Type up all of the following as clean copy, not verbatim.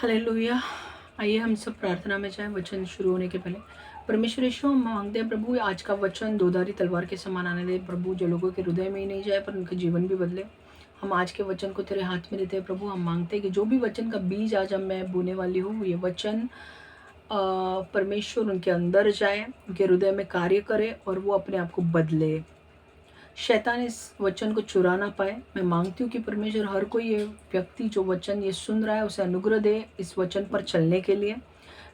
Hallelujah. आइए हम सब प्रार्थना में जाएं वचन शुरू होने के पहले। परमेश्वर यीशु, हम मांगते हैं प्रभु आज का वचन दोधारी तलवार के समान आने दे प्रभु, जो लोगों के हृदय में ही नहीं जाए पर उनके जीवन भी बदले। हम आज के वचन को तेरे हाथ में देते हैं प्रभु। हम मांगते हैं कि जो भी वचन का बीज आज मैं बोने वाली हूँ, ये वचन परमेश्वर उनके अंदर जाए, उनके हृदय में कार्य करे और वो अपने आप को बदले। शैतान इस वचन को चुरा ना पाए। मैं मांगती हूँ कि परमेश्वर हर कोई ये व्यक्ति जो वचन ये सुन रहा है उसे अनुग्रह दे इस वचन पर चलने के लिए,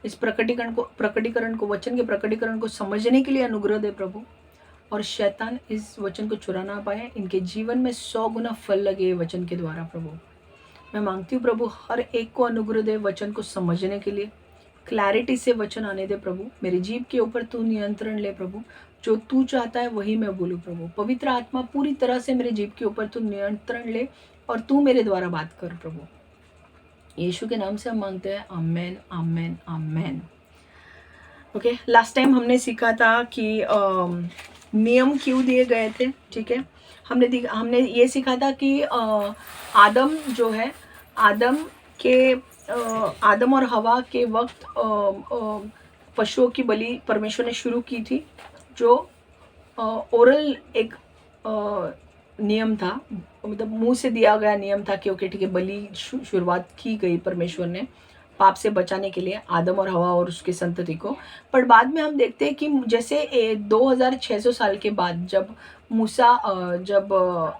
इस प्रकटीकरण को वचन के प्रकटीकरण को समझने के लिए अनुग्रह दे प्रभु। और शैतान इस वचन को चुरा ना पाए, इनके जीवन में 100 गुना फल लगे वचन के द्वारा प्रभु। मैं मांगती हूँ प्रभु हर एक को अनुग्रह दे वचन को समझने के लिए, क्लैरिटी से वचन आने दे प्रभु। मेरी जीभ के ऊपर तू नियंत्रण ले प्रभु, जो तू चाहता है वही मैं बोलूँ प्रभु। पवित्र आत्मा पूरी तरह से मेरे जीभ के ऊपर तू नियंत्रण ले और तू मेरे द्वारा बात कर प्रभु। यीशु के नाम से हम मांगते हैं, आमेन आमेन आमेन। ओके, लास्ट टाइम हमने सीखा था कि नियम क्यों दिए गए थे। ठीक है, हमने ये सीखा था कि आदम जो है, आदम और हवा के वक्त पशुओं की बलि परमेश्वर ने शुरू की थी, जो ओरल एक नियम था, मतलब मुंह से दिया गया नियम था कि ओके ठीक है, बलि शुरुआत की गई परमेश्वर ने पाप से बचाने के लिए आदम और हवा और उसके संतति को। पर बाद में हम देखते हैं कि जैसे 2600 साल के बाद जब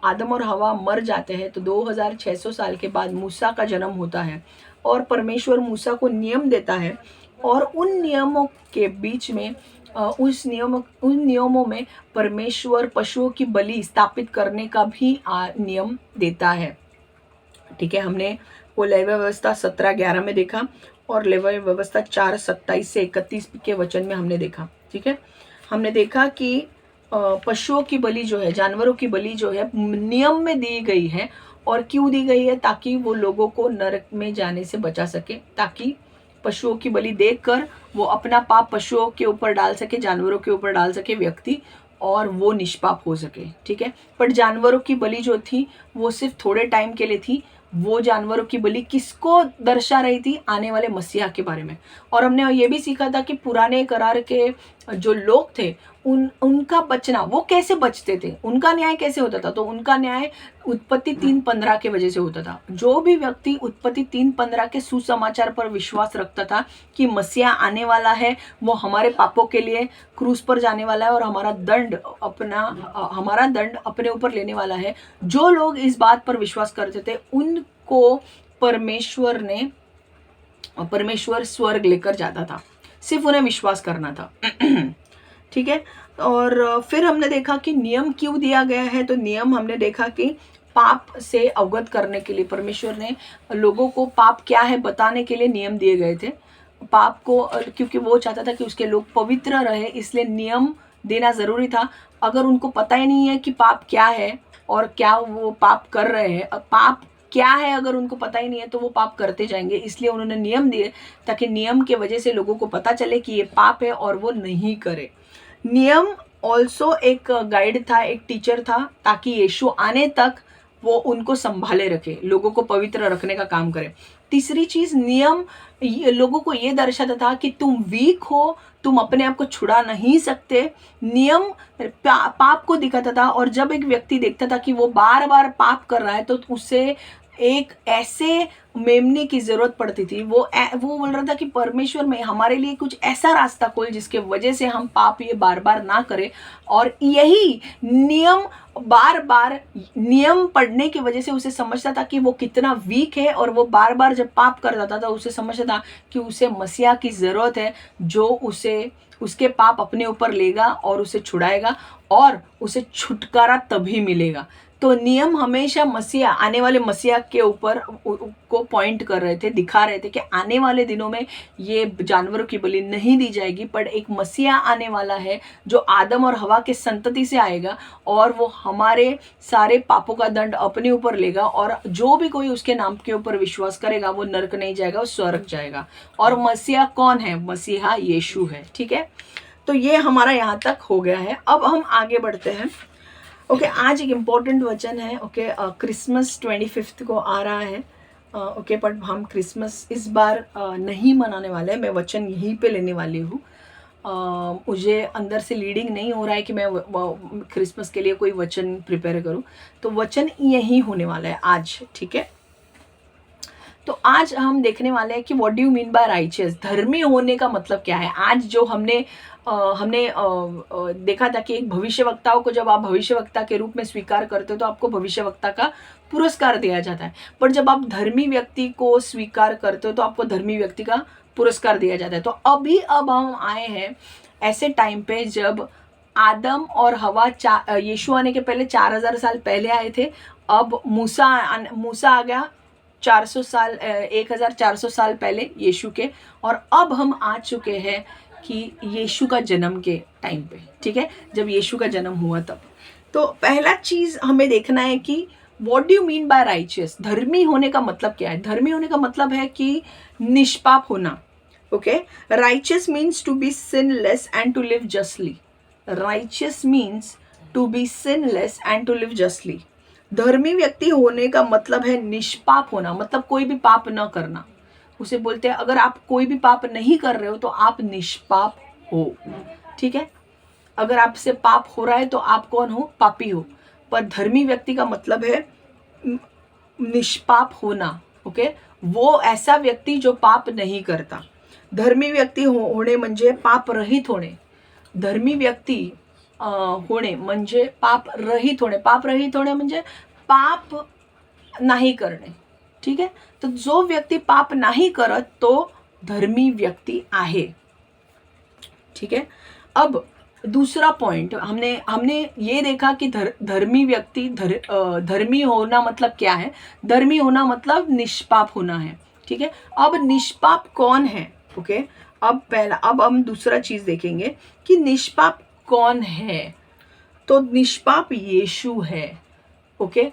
आदम और हवा मर जाते हैं, तो 2600 साल के बाद मूसा का जन्म होता है और परमेश्वर मूसा को नियम देता है। और उन नियमों के बीच में उन नियमों में परमेश्वर पशुओं की बलि स्थापित करने का भी नियम देता है। ठीक है, हमने वो लेवी व्यवस्था 17:11 में देखा और लेवी व्यवस्था 4:27 से 31 के वचन में हमने देखा। ठीक है, हमने देखा कि पशुओं की बलि जो है, जानवरों की बलि जो है, नियम में दी गई है। और क्यों दी गई है? ताकि वो लोगों को नरक में जाने से बचा सके, ताकि पशुओं की बलि देखकर वो अपना पाप पशुओं के ऊपर डाल सके, जानवरों के ऊपर डाल सके व्यक्ति, और वो निष्पाप हो सके। ठीक है, पर जानवरों की बलि जो थी वो सिर्फ थोड़े टाइम के लिए थी। वो जानवरों की बलि किसको दर्शा रही थी? आने वाले मसीहा के बारे में। और हमने ये भी सीखा था कि पुराने करार के जो लोग थे उनका बचना, वो कैसे बचते थे, उनका न्याय कैसे होता था? तो उनका न्याय उत्पत्ति 3:15 के वजह से होता था। जो भी व्यक्ति उत्पत्ति 3:15 के सुसमाचार पर विश्वास रखता था कि मसीहा आने वाला है, वो हमारे पापों के लिए क्रूस पर जाने वाला है और हमारा दंड अपने ऊपर लेने वाला है, जो लोग इस बात पर विश्वास करते थे उनको परमेश्वर स्वर्ग लेकर जाता था। सिर्फ उन्हें विश्वास करना था। ठीक है, और फिर हमने देखा कि नियम क्यों दिया गया है। तो नियम हमने देखा कि पाप से अवगत करने के लिए परमेश्वर ने लोगों को पाप क्या है बताने के लिए नियम दिए गए थे। पाप को, क्योंकि वो चाहता था कि उसके लोग पवित्र रहे, इसलिए नियम देना ज़रूरी था। अगर उनको पता ही नहीं है कि पाप क्या है और क्या वो पाप कर रहे हैं, पाप क्या है अगर उनको पता ही नहीं है तो वो पाप करते जाएंगे। इसलिए उन्होंने नियम दिए, ताकि नियम के वजह से लोगों को पता चले कि ये पाप है और वो नहीं करे। नियम ऑल्सो एक गाइड था, एक टीचर था, ताकि यीशु आने तक वो उनको संभाले रखे, लोगों को पवित्र रखने का काम करे। तीसरी चीज, नियम लोगों को ये दर्शाता था कि तुम वीक हो, तुम अपने आप को छुड़ा नहीं सकते। नियम पाप को दिखाता था, और जब एक व्यक्ति देखता था कि वो बार बार पाप कर रहा है तो उसे एक ऐसे मेमने की जरूरत पड़ती थी। वो बोल रहा था कि परमेश्वर में हमारे लिए कुछ ऐसा रास्ता खोल जिसके वजह से हम पाप ये बार बार ना करें। और यही नियम, बार बार नियम पढ़ने की वजह से उसे समझता था कि वो कितना वीक है, और वो बार बार जब पाप करता था उसे समझता था कि उसे मसीहा की जरूरत है, जो उसके पाप अपने ऊपर लेगा और उसे छुड़ाएगा, और उसे छुटकारा तभी मिलेगा। तो नियम हमेशा आने वाले मसीहा के ऊपर को पॉइंट कर रहे थे, दिखा रहे थे कि आने वाले दिनों में ये जानवरों की बलि नहीं दी जाएगी, पर एक मसीहा आने वाला है जो आदम और हवा के संतति से आएगा, और वो हमारे सारे पापों का दंड अपने ऊपर लेगा, और जो भी कोई उसके नाम के ऊपर विश्वास करेगा वो नरक नहीं जाएगा, वो स्वर्ग जाएगा। और मसीहा कौन है? मसीहा यीशु है। ठीक है, तो ये हमारा यहाँ तक हो गया है। अब हम आगे बढ़ते हैं। ओके, आज एक इम्पोर्टेंट वचन है। ओके, क्रिसमस 25 को आ रहा है, ओके, पर हम क्रिसमस इस बार नहीं मनाने वाले हैं। मैं वचन यहीं पे लेने वाली हूँ। मुझे अंदर से लीडिंग नहीं हो रहा है कि मैं क्रिसमस के लिए कोई वचन प्रिपेयर करूँ, तो वचन यहीं होने वाला है आज, ठीक है। तो आज हम देखने वाले हैं कि what do you mean by righteous, धर्मी होने का मतलब क्या है। आज जो हमने देखा था कि एक भविष्यवक्ताओं को जब आप भविष्यवक्ता के रूप में स्वीकार करते हो तो आपको भविष्यवक्ता का पुरस्कार दिया जाता है, पर जब आप धर्मी व्यक्ति को स्वीकार करते हो तो आपको धर्मी व्यक्ति का पुरस्कार दिया जाता है। तो अब हम आए हैं ऐसे टाइम पे जब आदम और हवा यीशु आने के पहले 4000 साल पहले आए थे। अब मूसा आ गया 400 साल 1400 साल पहले यीशु के, और अब हम आ चुके हैं कि यीशु का जन्म के टाइम पे, ठीक है, जब यीशु का जन्म हुआ तब। तो पहला चीज हमें देखना है कि what do you mean by righteous, धर्मी होने का मतलब क्या है। धर्मी होने का मतलब है कि निष्पाप होना। Okay, righteous means to be sinless and to live justly. Righteous means to be sinless and to live justly. धर्मी व्यक्ति होने का मतलब है निष्पाप होना, मतलब कोई भी पाप न करना। उसे बोलते हैं अगर आप कोई भी पाप नहीं कर रहे हो तो आप निष्पाप हो, ठीक है। अगर आपसे पाप हो रहा है तो आप कौन हो, पापी हो। पर धर्मी व्यक्ति का मतलब है निष्पाप होना। ओके, वो ऐसा व्यक्ति जो पाप नहीं करता। धर्मी व्यक्ती होणे म्हणजे पाप रहित होणे। धर्मी व्यक्ती होणे म्हणजे पाप रहित होणे। पाप रहित होणे म्हणजे पाप नाही करणे, ठीक है। तो जो व्यक्ति पाप नहीं करत तो धर्मी व्यक्ति आहे, ठीक है। अब दूसरा पॉइंट हमने ये देखा कि धर्मी व्यक्ति धर्मी होना मतलब क्या है। धर्मी होना मतलब निष्पाप होना है, ठीक है। अब निष्पाप कौन है, ओके। अब हम दूसरा चीज देखेंगे कि निष्पाप कौन है। तो निष्पाप यीशु है, okay.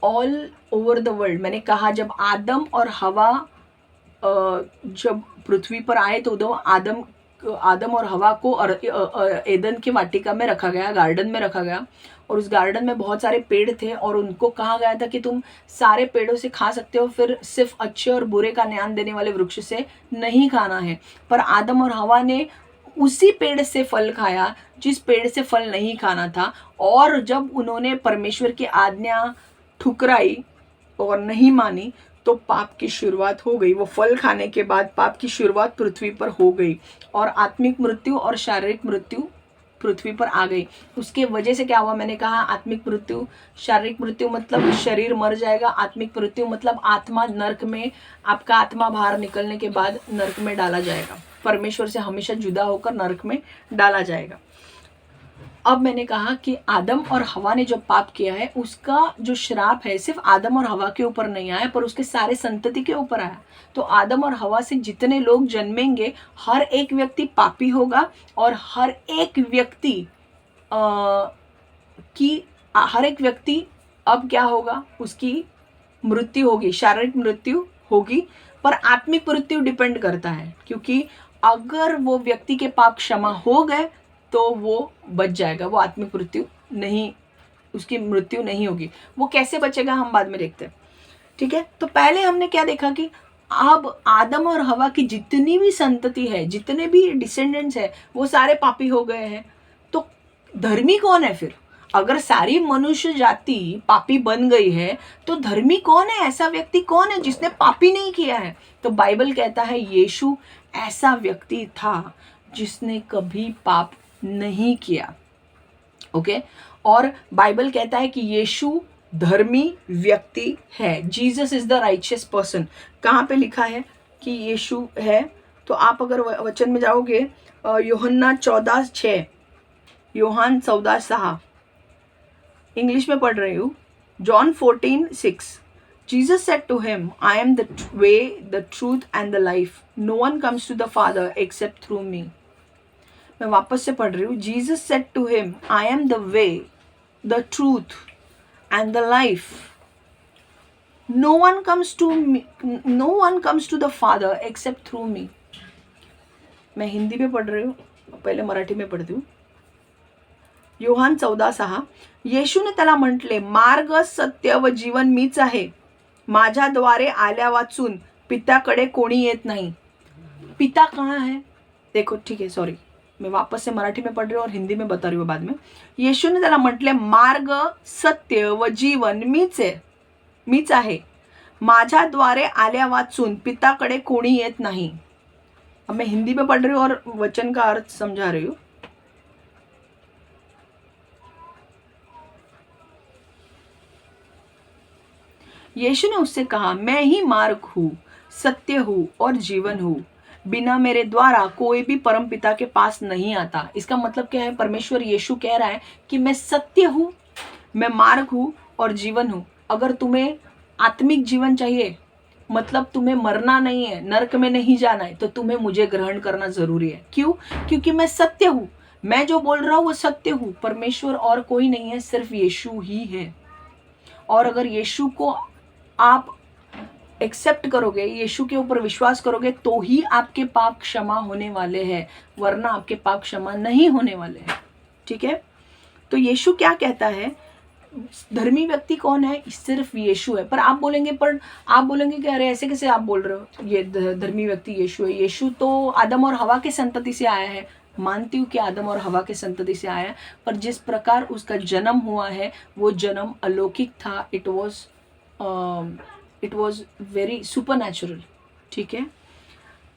All over the world, मैंने कहा जब आदम और हवा जब पृथ्वी पर आए तो दो आदम और हवा को एदन की वाटिका में रखा गया, गार्डन में रखा गया, और उस गार्डन में बहुत सारे पेड़ थे और उनको कहा गया था कि तुम सारे पेड़ों से खा सकते हो, फिर सिर्फ अच्छे और बुरे का ज्ञान देने वाले वृक्ष से नहीं खाना है। पर आदम और हवा ने उसी पेड़ से फल खाया जिस पेड़ से फल नहीं खाना था, और जब उन्होंने परमेश्वर की आज्ञा ठुकराई और नहीं मानी तो पाप की शुरुआत हो गई। वो फल खाने के बाद पाप की शुरुआत पृथ्वी पर हो गई और आत्मिक मृत्यु और शारीरिक मृत्यु पृथ्वी पर आ गई। उसके वजह से क्या हुआ, मैंने कहा आत्मिक मृत्यु, शारीरिक मृत्यु मतलब शरीर मर जाएगा, आत्मिक मृत्यु मतलब आत्मा नरक में, आपका आत्मा बाहर निकलने के बाद नरक में डाला जाएगा, परमेश्वर से हमेशा जुदा होकर नरक में डाला जाएगा। अब मैंने कहा कि आदम और हवा ने जो पाप किया है उसका जो श्राप है सिर्फ आदम और हवा के ऊपर नहीं आया पर उसके सारे संतति के ऊपर आया। तो आदम और हवा से जितने लोग जन्मेंगे हर एक व्यक्ति पापी होगा, और हर एक व्यक्ति अब क्या होगा, उसकी मृत्यु होगी, शारीरिक मृत्यु होगी। पर आत्मिक मृत्यु डिपेंड करता है, क्योंकि अगर वो व्यक्ति के पाप क्षमा हो गए तो वो बच जाएगा, वो आत्मिक मृत्यु नहीं, उसकी मृत्यु नहीं होगी। वो कैसे बचेगा हम बाद में देखते हैं, ठीक है। तो पहले हमने क्या देखा कि अब आदम और हवा की जितनी भी संतति है, जितने भी डिसेंडेंट्स है, वो सारे पापी हो गए हैं। तो धर्मी कौन है फिर? अगर सारी मनुष्य जाति पापी बन गई है तो धर्मी कौन है? ऐसा व्यक्ति कौन है जिसने पापी नहीं किया है? तो बाइबल कहता है यीशु ऐसा व्यक्ति था जिसने कभी पाप नहीं किया, ओके। और बाइबल कहता है कि यीशु धर्मी व्यक्ति है। Jesus is the righteous person. कहाँ पे लिखा है कि यीशु है? तो आप अगर वचन में जाओगे यूहन्ना 14:6, यूहान 14:6, इंग्लिश में पढ़ रही हूँ। John 14:6, Jesus said to him, I am the way, the truth and the life. No one comes to the Father except through me. मैं वापस से पढ़ रही हूँ। Jesus said to him, I am the way, the truth and the life. No one comes to the Father except through me. मैं हिंदी में पढ़ रही हूँ, पहले मराठी में पढ़ती हूँ। यूहान 14:6, येशूने त्याला म्हटले, मार्ग, सत्य व जीवन मीच आहे, माझ्याद्वारे आल्या वाचून पित्याकडे कोणी येत नहीं। पिता कहाँ है? देखो ठीक है, सॉरी, मैं वापस से मराठी में पढ़ रही हूँ और हिंदी में बता रही हूँ बाद में। येशूने त्याला म्हटले, मार्ग सत्य व जीवन मीच आहे, माझ्याद्वारे आल्या वाचून पिताकडे कोणी येत नहीं। अब मैं हिंदी में पढ़ रही हूँ और वचन का अर्थ समझा रही हूँ। यीशु ने उससे कहा, मैं ही मार्ग हूँ, सत्य हूँ और जीवन हूँ, बिना मेरे द्वारा कोई भी परम पिता के पास नहीं आता। इसका मतलब क्या है? परमेश्वर यीशु कह रहा है कि मैं सत्य हूँ, मैं मार्ग हूँ और जीवन हूँ। अगर तुम्हें आत्मिक जीवन चाहिए, मतलब तुम्हें मरना नहीं है, नरक में नहीं जाना है, तो तुम्हें मुझे ग्रहण करना जरूरी है। क्यों? क्योंकि मैं सत्य हूँ, मैं जो बोल रहा हूँ वो सत्य हूँ। परमेश्वर और कोई नहीं है, सिर्फ यीशु ही है। और अगर यीशु को आप एक्सेप्ट करोगे, यीशु के ऊपर विश्वास करोगे, तो ही आपके पाप क्षमा होने वाले हैं, वरना आपके पाप क्षमा नहीं होने वाले हैं। ठीक है? तो यीशु क्या कहता है? धर्मी व्यक्ति कौन है? सिर्फ यीशु है। पर आप बोलेंगे कि अरे ऐसे कैसे आप बोल रहे हो, ये धर्मी व्यक्ति यीशु है। यीशु तो आदम और हवा के संतति से आया है। मानती हूँ कि आदम और हवा के संतति से आया है, पर जिस प्रकार उसका जन्म हुआ है वो जन्म अलौकिक था। It was very super natural. ठीक है?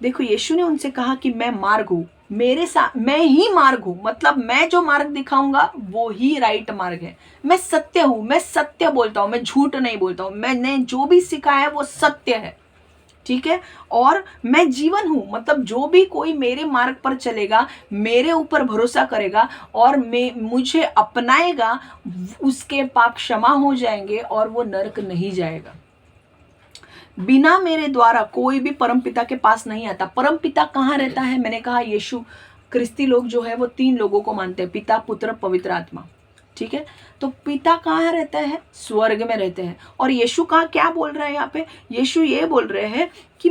देखो, यीशु ने उनसे कहा कि मैं मार्ग हूँ, मेरे साथ मैं ही मार्ग हूँ, मतलब मैं जो मार्ग दिखाऊंगा वो ही राइट मार्ग है। मैं सत्य हूँ, मैं सत्य बोलता हूँ, मैं झूठ नहीं बोलता हूँ, मैंने जो भी सिखाया है वो सत्य है। ठीक है? और मैं जीवन हूँ, मतलब जो भी कोई मेरे मार्ग पर चलेगा, मेरे ऊपर भरोसा करेगा और मुझे अपनाएगा, उसके पाप क्षमा हो जाएंगे और वो नरक नहीं जाएगा। बिना मेरे द्वारा कोई भी परमपिता के पास नहीं आता। परमपिता कहाँ रहता है? मैंने कहा यीशु, क्रिस्ती लोग जो है वो 3 लोगों को मानते हैं, पिता, पुत्र, पवित्र आत्मा। ठीक है? तो पिता कहाँ रहता है? स्वर्ग में रहते हैं। और यीशु कहाँ क्या बोल रहा है यहाँ पे? यीशु ये बोल रहे हैं कि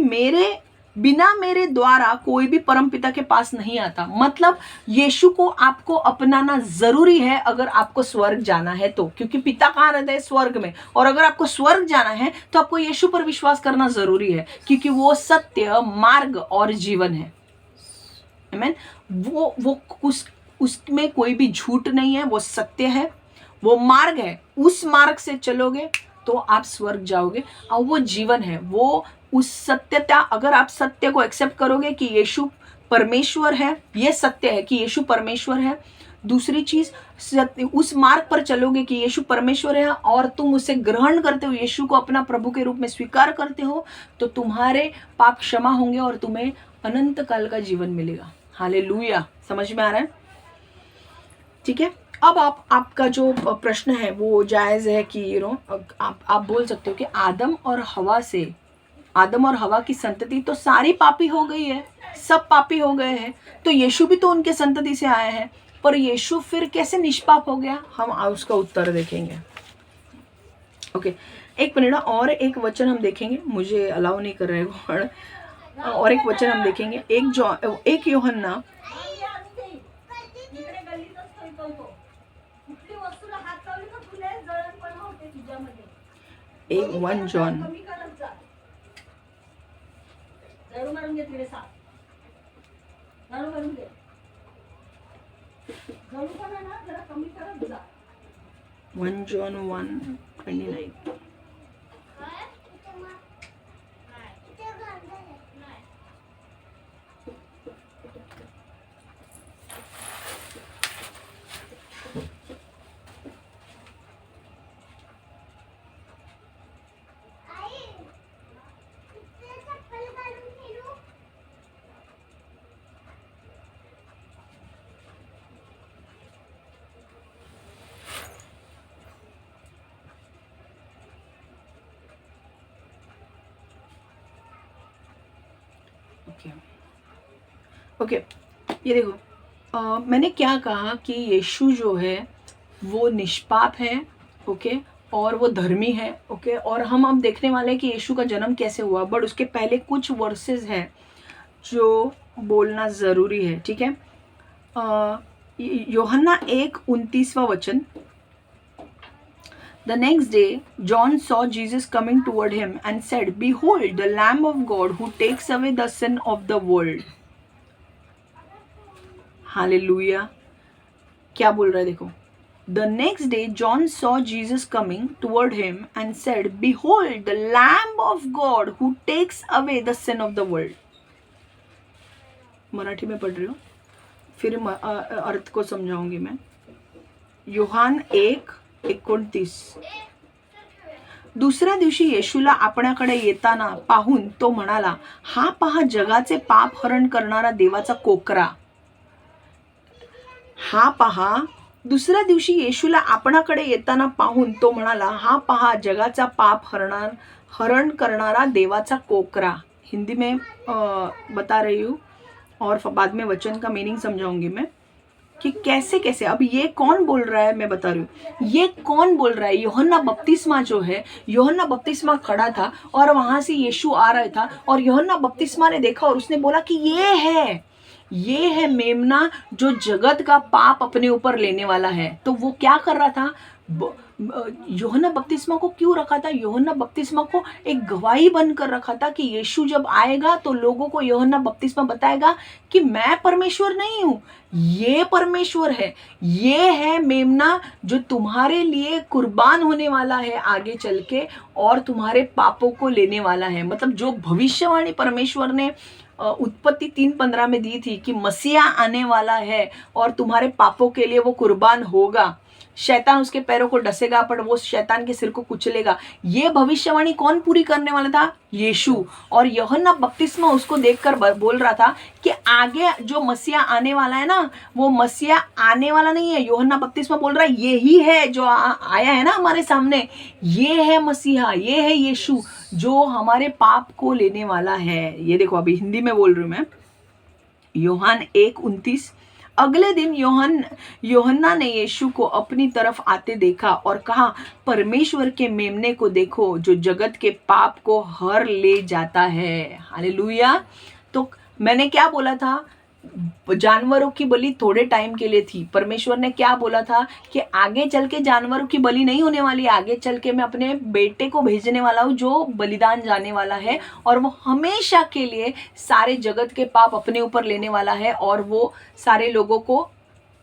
बिना मेरे द्वारा कोई भी परम पिता के पास नहीं आता। मतलब यीशु को आपको अपनाना जरूरी है अगर आपको स्वर्ग जाना है तो, क्योंकि पिता कहाँ रहता है? स्वर्ग में। और अगर आपको स्वर्ग जाना है तो आपको यीशु पर विश्वास करना जरूरी है, क्योंकि वो सत्य, मार्ग और जीवन है। आमीन। वो उसमें कोई भी झूठ नहीं है, वो सत्य है, वो मार्ग है। उस मार्ग से चलोगे तो आप स्वर्ग जाओगे, और वो जीवन है, वो उस सत्यता। अगर आप सत्य को एक्सेप्ट करोगे कि यीशु परमेश्वर है, ये सत्य है कि यीशु परमेश्वर है। दूसरी चीज, उस मार्ग पर चलोगे कि यीशु परमेश्वर है और तुम उसे ग्रहण करते हो, यीशु को अपना प्रभु के रूप में स्वीकार करते हो, तो तुम्हारे पाप क्षमा होंगे और तुम्हें अनंत काल का जीवन मिलेगा। हालेलुया। समझ में आ रहा है? ठीक है? अब आपका जो प्रश्न है वो जायज है कि आप बोल सकते हो कि आदम और हवा की संतति तो सारी पापी हो गई है, सब पापी हो गए हैं, तो यीशु भी तो उनके संतति से आए हैं, पर यीशु फिर कैसे निष्पाप हो गया? हम उसका उत्तर देखेंगे। ओके, एक मिनट, और एक वचन हम देखेंगे, मुझे अलाउ नहीं कर रहे हैं, और एक वचन हम देखेंगे, एक यूहन्ना 1 जॉन 1 जॉन 1:29। ओके, ये देखो, मैंने क्या कहा कि यीशु जो है वो निष्पाप है, ओके, और वो धर्मी है, ओके। और हम अब देखने वाले हैं कि यीशु का जन्म कैसे हुआ, बट उसके पहले कुछ वर्सेस है जो बोलना ज़रूरी है। ठीक है? यूहन्ना 1:29 वचन, The next day, John saw Jesus coming toward him and said, "Behold, the Lamb of God who takes away the sin of the world." Hallelujah. क्या बोल रहा है देखो. The next day, John saw Jesus coming toward him and said, "Behold, the Lamb of God who takes away the sin of the world." Marathi में पढ़ रही हूँ, फिर अर्थ को समझाऊंगी मैं. योहान 1:29. दुसऱ्या दिवशी येशूला आपणाकडे येताना पाहून तो म्हणाला, "हा पहा जगाचे पाप हरण करणारा देवाचा कोकरा." हा पहा. दुसऱ्या दिवशी येशूला आपणाकडे येताना पाहून तो म्हणाला, "हा पहा जगाचा पाप हरण करणारा देवाचा कोकरा." हिंदी में बता रही हूँ और बाद में वचन का मीनिंग समझाऊंगी मैं कि कैसे कैसे. अब ये कौन बोल रहा है मैं बता रही हूँ. ये कौन बोल रहा है? यूहन्ना बपतिस्मा जो है, यूहन्ना बपतिस्मा खड़ा था और वहां से यीशु आ रहा था और यूहन्ना बपतिस्मा ने देखा और उसने बोला कि ये है मेमना जो जगत का पाप अपने ऊपर लेने वाला है. तो वो क्या कर रहा था? यूहन्ना बपतिस्मा को क्यों रखा था? यूहन्ना बपतिस्मा को एक गवाही बनकर रखा था कि यीशु जब आएगा तो लोगों को यूहन्ना बपतिस्मा बताएगा कि मैं परमेश्वर नहीं हूं, ये परमेश्वर है. ये है मेमना जो तुम्हारे लिए कुर्बान होने वाला है आगे चल के और तुम्हारे पापों को लेने वाला है. मतलब जो भविष्यवाणी परमेश्वर ने उत्पत्ति 3:15 में दी थी कि मसीहा आने वाला है और तुम्हारे पापों के लिए वो कुर्बान होगा. शैतान उसके पैरों को डसेगा पर वो शैतान के सिर को कुचलेगा. ये भविष्यवाणी कौन पूरी करने वाला था? यीशु. और यूहन्ना बपतिस्मा उसको देखकर बोल रहा था कि आगे जो मसीहा आने वाला है ना, वो मसीहा आने वाला नहीं है. यूहन्ना बपतिस्मा बोल रहा है यही है जो आया है ना हमारे सामने, ये है मसीहा, ये है यीशु जो हमारे पाप को लेने वाला है. ये देखो अभी हिंदी में बोल रही हूं मैं. योहान 1:29. अगले दिन यूहन्ना ने यीशु को अपनी तरफ आते देखा और कहा, परमेश्वर के मेमने को देखो जो जगत के पाप को हर ले जाता है. हालेलुया. तो मैंने क्या बोला था? जानवरों की बलि थोड़े टाइम के लिए थी. परमेश्वर ने क्या बोला था कि आगे चल के जानवरों की बलि नहीं होने वाली. आगे चल के मैं अपने बेटे को भेजने वाला हूँ जो बलिदान जाने वाला है और वो हमेशा के लिए सारे जगत के पाप अपने ऊपर लेने वाला है और वो सारे लोगों को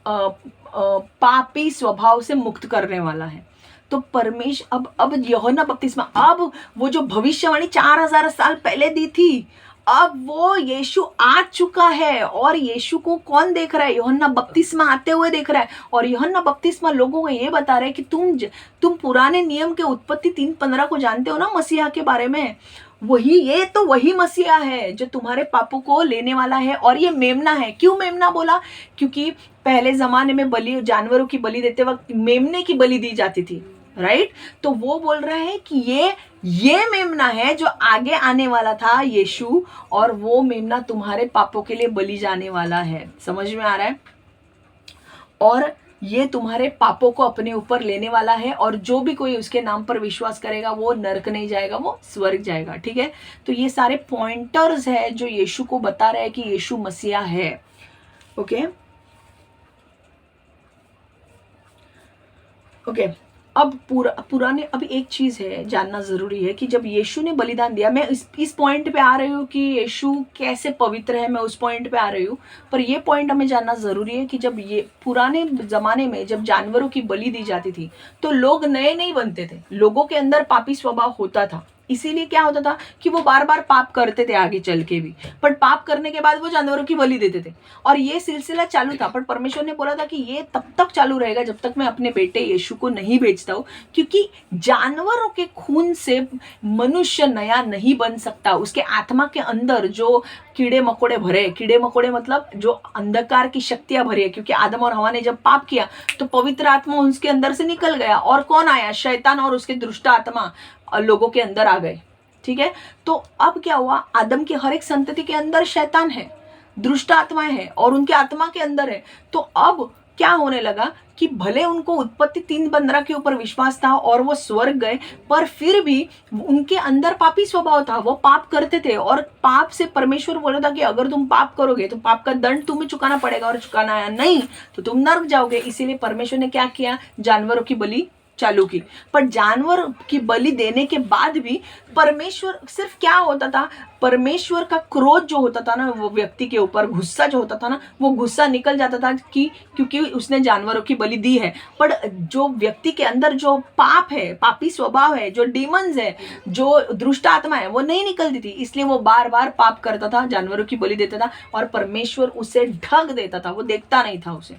पापी स्वभाव से मुक्त करने वाला है. तो परमेश्वर अब यूहन्ना बपतिस्मा, अब वो जो भविष्यवाणी 4000 साल पहले दी थी, अब वो यीशु आ चुका है. और यीशु को कौन देख रहा है? यूहन्ना बपतिस्मा आते हुए देख रहा है. और यूहन्ना बपतिस्मा लोगों को ये बता रहा है कि तुम पुराने नियम के उत्पत्ति 3:15 को जानते हो ना मसीहा के बारे में. वही मसीहा है जो तुम्हारे पापों को लेने वाला है. और ये मेमना है. क्यों मेमना बोला? क्योंकि पहले जमाने में जानवरों की बलि देते वक्त मेमने की बलि दी जाती थी. राइट. तो वो बोल रहा है कि ये मेमना है जो आगे आने वाला था यीशु, और वो मेमना तुम्हारे पापों के लिए बलि जाने वाला है. समझ में आ रहा है? और ये तुम्हारे पापों को अपने ऊपर लेने वाला है और जो भी कोई उसके नाम पर विश्वास करेगा वो नरक नहीं जाएगा, वो स्वर्ग जाएगा. ठीक है. तो ये सारे पॉइंटर्स है जो यीशु को बता रहे हैं कि यीशु मसीहा है. ओके. अब पुराने अभी एक चीज है जानना जरूरी है कि जब यीशु ने बलिदान दिया, मैं इस पॉइंट पे आ रही हूँ कि यीशु कैसे पवित्र है, मैं उस पॉइंट पे आ रही हूँ. पर ये पॉइंट हमें जानना जरूरी है कि जब ये पुराने जमाने में जब जानवरों की बलि दी जाती थी तो लोग नए नहीं बनते थे. लोगों के अंदर पापी स्वभाव होता था. इसीलिए क्या होता था कि वो बार बार पाप करते थे आगे चल के भी, पर पाप करने के बाद वो जानवरों की बलि देते थे और ये सिलसिला चालू था. पर परमेश्वर ने बोला था कि ये तब तक चालू रहेगा जब तक मैं अपने बेटे यीशु को नहीं भेजता हूँ, क्योंकि जानवरों के खून से मनुष्य नया नहीं बन सकता. उसके आत्मा के अंदर जो कीड़े मकोड़े मतलब जो अंधकार की शक्तियां भरी है, क्योंकि आदम और हवा ने जब पाप किया तो पवित्र आत्मा उसके अंदर से निकल गया और कौन आया? शैतान और उसके दुष्ट आत्मा लोगों के अंदर आ गए. ठीक है. तो अब क्या हुआ? आदम की हर एक संतति के अंदर शैतान है, दुष्ट आत्माएं हैं और उनके आत्मा के अंदर है. तो अब क्या होने लगा कि भले उनको उत्पत्ति 3:15 के ऊपर विश्वास था और वो स्वर्ग गए, पर फिर भी उनके अंदर पापी स्वभाव था. वो पाप करते थे और पाप से परमेश्वर बोला था कि अगर तुम पाप करोगे तो पाप का दंड तुम्हें चुकाना पड़ेगा और चुकाना नहीं तो तुम नरक जाओगे. इसीलिए परमेश्वर ने क्या किया? जानवरों की बलि चालू की। पर जानवर की बलि देने के बाद भी परमेश्वर सिर्फ क्या होता था, परमेश्वर का क्रोध जो होता था ना वो व्यक्ति के ऊपर, गुस्सा जो होता था ना वो गुस्सा निकल जाता था कि क्योंकि उसने जानवरों की बलि दी है। पर जो व्यक्ति के अंदर जो पाप है, पापी स्वभाव है, जो डीमंस है, जो दुष्ट आत्मा है, वो नहीं निकलती थी, इसलिए वो बार बार पाप करता था, जानवरों की बलि देता था और परमेश्वर उसे ढक देता था, वो देखता नहीं था उसे।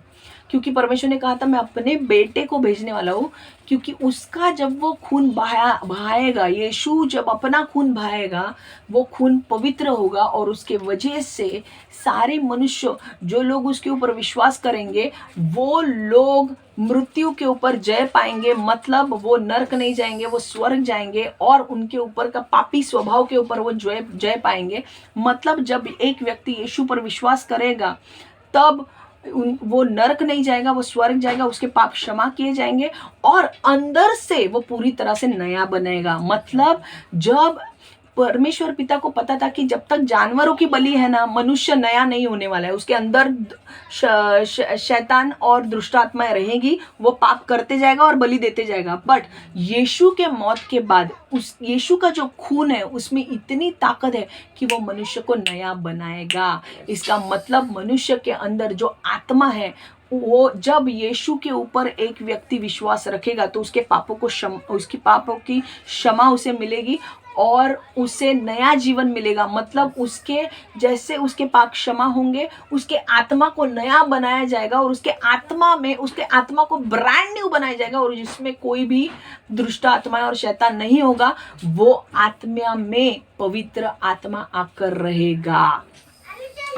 क्योंकि परमेश्वर ने कहा था मैं अपने बेटे को भेजने वाला हूँ, क्योंकि उसका जब वो खून बहाएगा, यीशु जब अपना खून बहाएगा वो खून पवित्र होगा और उसके वजह से सारे मनुष्य जो लोग उसके ऊपर विश्वास करेंगे वो लोग मृत्यु के ऊपर जय पाएंगे। मतलब वो नरक नहीं जाएंगे, वो स्वर्ग जाएंगे और उनके ऊपर का पापी स्वभाव के ऊपर वो जय पाएंगे। मतलब जब एक व्यक्ति यीशु पर विश्वास करेगा तब वो नरक नहीं जाएगा, वो स्वर्ग जाएगा, उसके पाप क्षमा किए जाएंगे और अंदर से वो पूरी तरह से नया बनेगा। मतलब जब परमेश्वर पिता को पता था कि जब तक जानवरों की बलि है ना मनुष्य नया नहीं होने वाला है, उसके अंदर शैतान और दुष्ट आत्माएं रहेगी, वो पाप करते जाएगा और बलि देते जाएगा। बट यीशु के मौत के बाद उस यीशु का जो खून है उसमें इतनी ताकत है कि वो मनुष्य को नया बनाएगा। इसका मतलब मनुष्य के अंदर जो आत्मा है वो जब यीशु के ऊपर एक व्यक्ति विश्वास रखेगा तो उसके पापों को उसकी पापों की क्षमा उसे मिलेगी और उसे नया जीवन मिलेगा। मतलब उसके जैसे उसके पाप क्षमा होंगे, उसके आत्मा को नया बनाया जाएगा और उसके आत्मा को ब्रांड न्यू बनाया जाएगा और जिसमें कोई भी दुष्ट आत्मा और शैतान नहीं होगा, वो आत्मा में पवित्र आत्मा आकर रहेगा।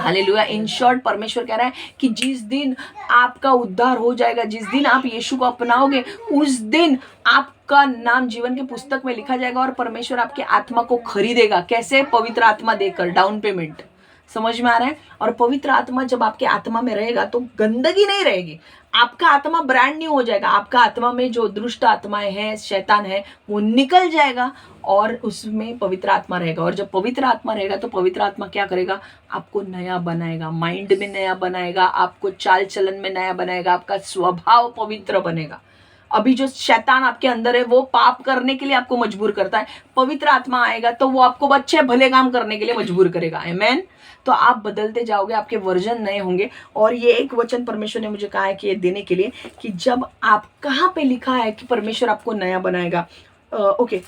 हालेलुया। इन शॉर्ट परमेश्वर कह रहा है कि जिस दिन आपका उद्धार हो जाएगा, जिस दिन आप यीशु को अपनाओगे, उस दिन आपका नाम जीवन के पुस्तक में लिखा जाएगा और परमेश्वर आपके आत्मा को खरीदेगा। कैसे? पवित्र आत्मा देकर, डाउन पेमेंट। समझ में आ रहा है? और पवित्र आत्मा जब आपके आत्मा में रहेगा तो गंदगी नहीं रहेगी, आपका आत्मा ब्रांड न्यू हो जाएगा। आपका आत्मा में जो दुष्ट आत्माएं हैं, शैतान है, वो निकल जाएगा और उसमें पवित्र आत्मा रहेगा। और जब पवित्र आत्मा रहेगा तो पवित्र आत्मा क्या करेगा? आपको नया बनाएगा, माइंड में नया बनाएगा, आपको चाल चलन में नया बनाएगा, आपका स्वभाव पवित्र बनेगा। अभी जो शैतान आपके अंदर है वो पाप करने के लिए आपको मजबूर करता है, पवित्र आत्मा आएगा तो वो आपको अच्छे भले काम करने के लिए मजबूर करेगा। आमेन। तो आप बदलते जाओगे, आपके वर्जन नए होंगे। और ये एक वचन परमेश्वर ने मुझे कहा है कि ये देने के लिए कि जब आप कहाँ पे लिखा है कि परमेश्वर आपको नया बनाएगा। ओके,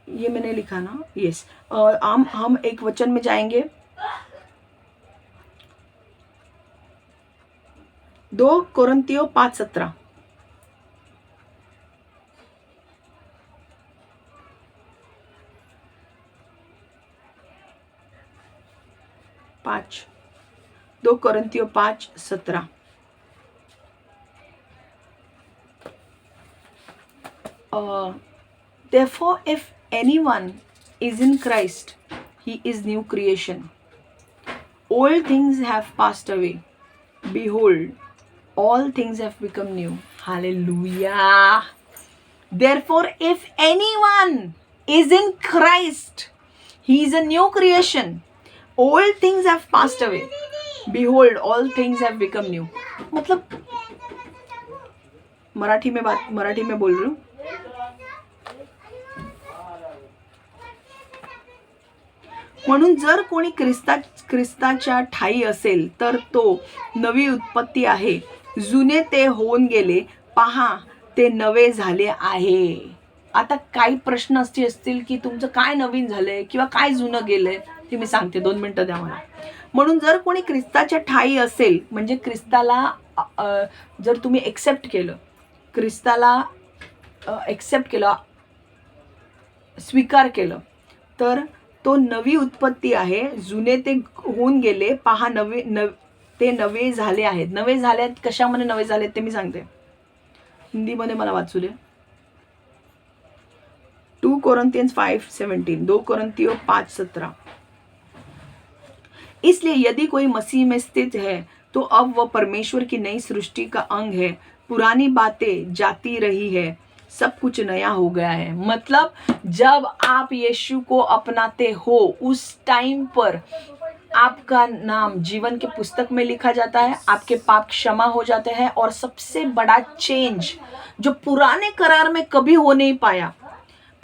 ये मैंने लिखा ना, यस। हम एक वचन में जाएंगे, 2 कोरिन्थियों 5:17। पाँच 2 कोरिन्थियों 5:17। Therefore, if anyone is in Christ, he is new creation. Old things have passed away. Behold, all things have become new. Hallelujah. Therefore, if anyone is in Christ, he is a new creation. Old things have passed away. Behold, all things have become new. मतलब मराठी में बोल रही हूँ। म्हणून जर कोणी ख्रिस्ताच्या ठाई असेल तर तो नवी उत्पत्ती आहे, जुने ते होऊन गेले, पहा ते नवे झाले आहे। आता काही प्रश्न असतील की तुमचं काय नवीन झालंय किंवा काय जुनं गेलंय, ते मी सांगते, 2 मिनिटं द्या मला। म्हणून जर कोणी ख्रिस्ताच्या ठाई असेल म्हणजे ख्रिस्ताला जर तुम्ही एक्सेप्ट केलं, ख्रिस्ताला एक्सेप्ट केलं, स्वीकार केलं, तर तो नवी उत्पत्ती आहे, जुने ते होऊन गेले, पहा ते नवे झाले आहेत। नवे झालेत, कशामध्ये नवे झालेत ते मी सांगते, हिंदीमध्ये मला वाचू दे। 2 कोरिन्थियंस 5:17, 2 कोरिन्थियों 5:17। इसलिए यदि कोई मसीह में स्थित है तो अब वह परमेश्वर की नई सृष्टि का अंग है, पुरानी बातें जाती रही है, सब कुछ नया हो गया है। मतलब जब आप यीशु को अपनाते हो उस टाइम पर आपका नाम जीवन के पुस्तक में लिखा जाता है, आपके पाप क्षमा हो जाते हैं, और सबसे बड़ा चेंज जो पुराने करार में कभी हो नहीं पाया,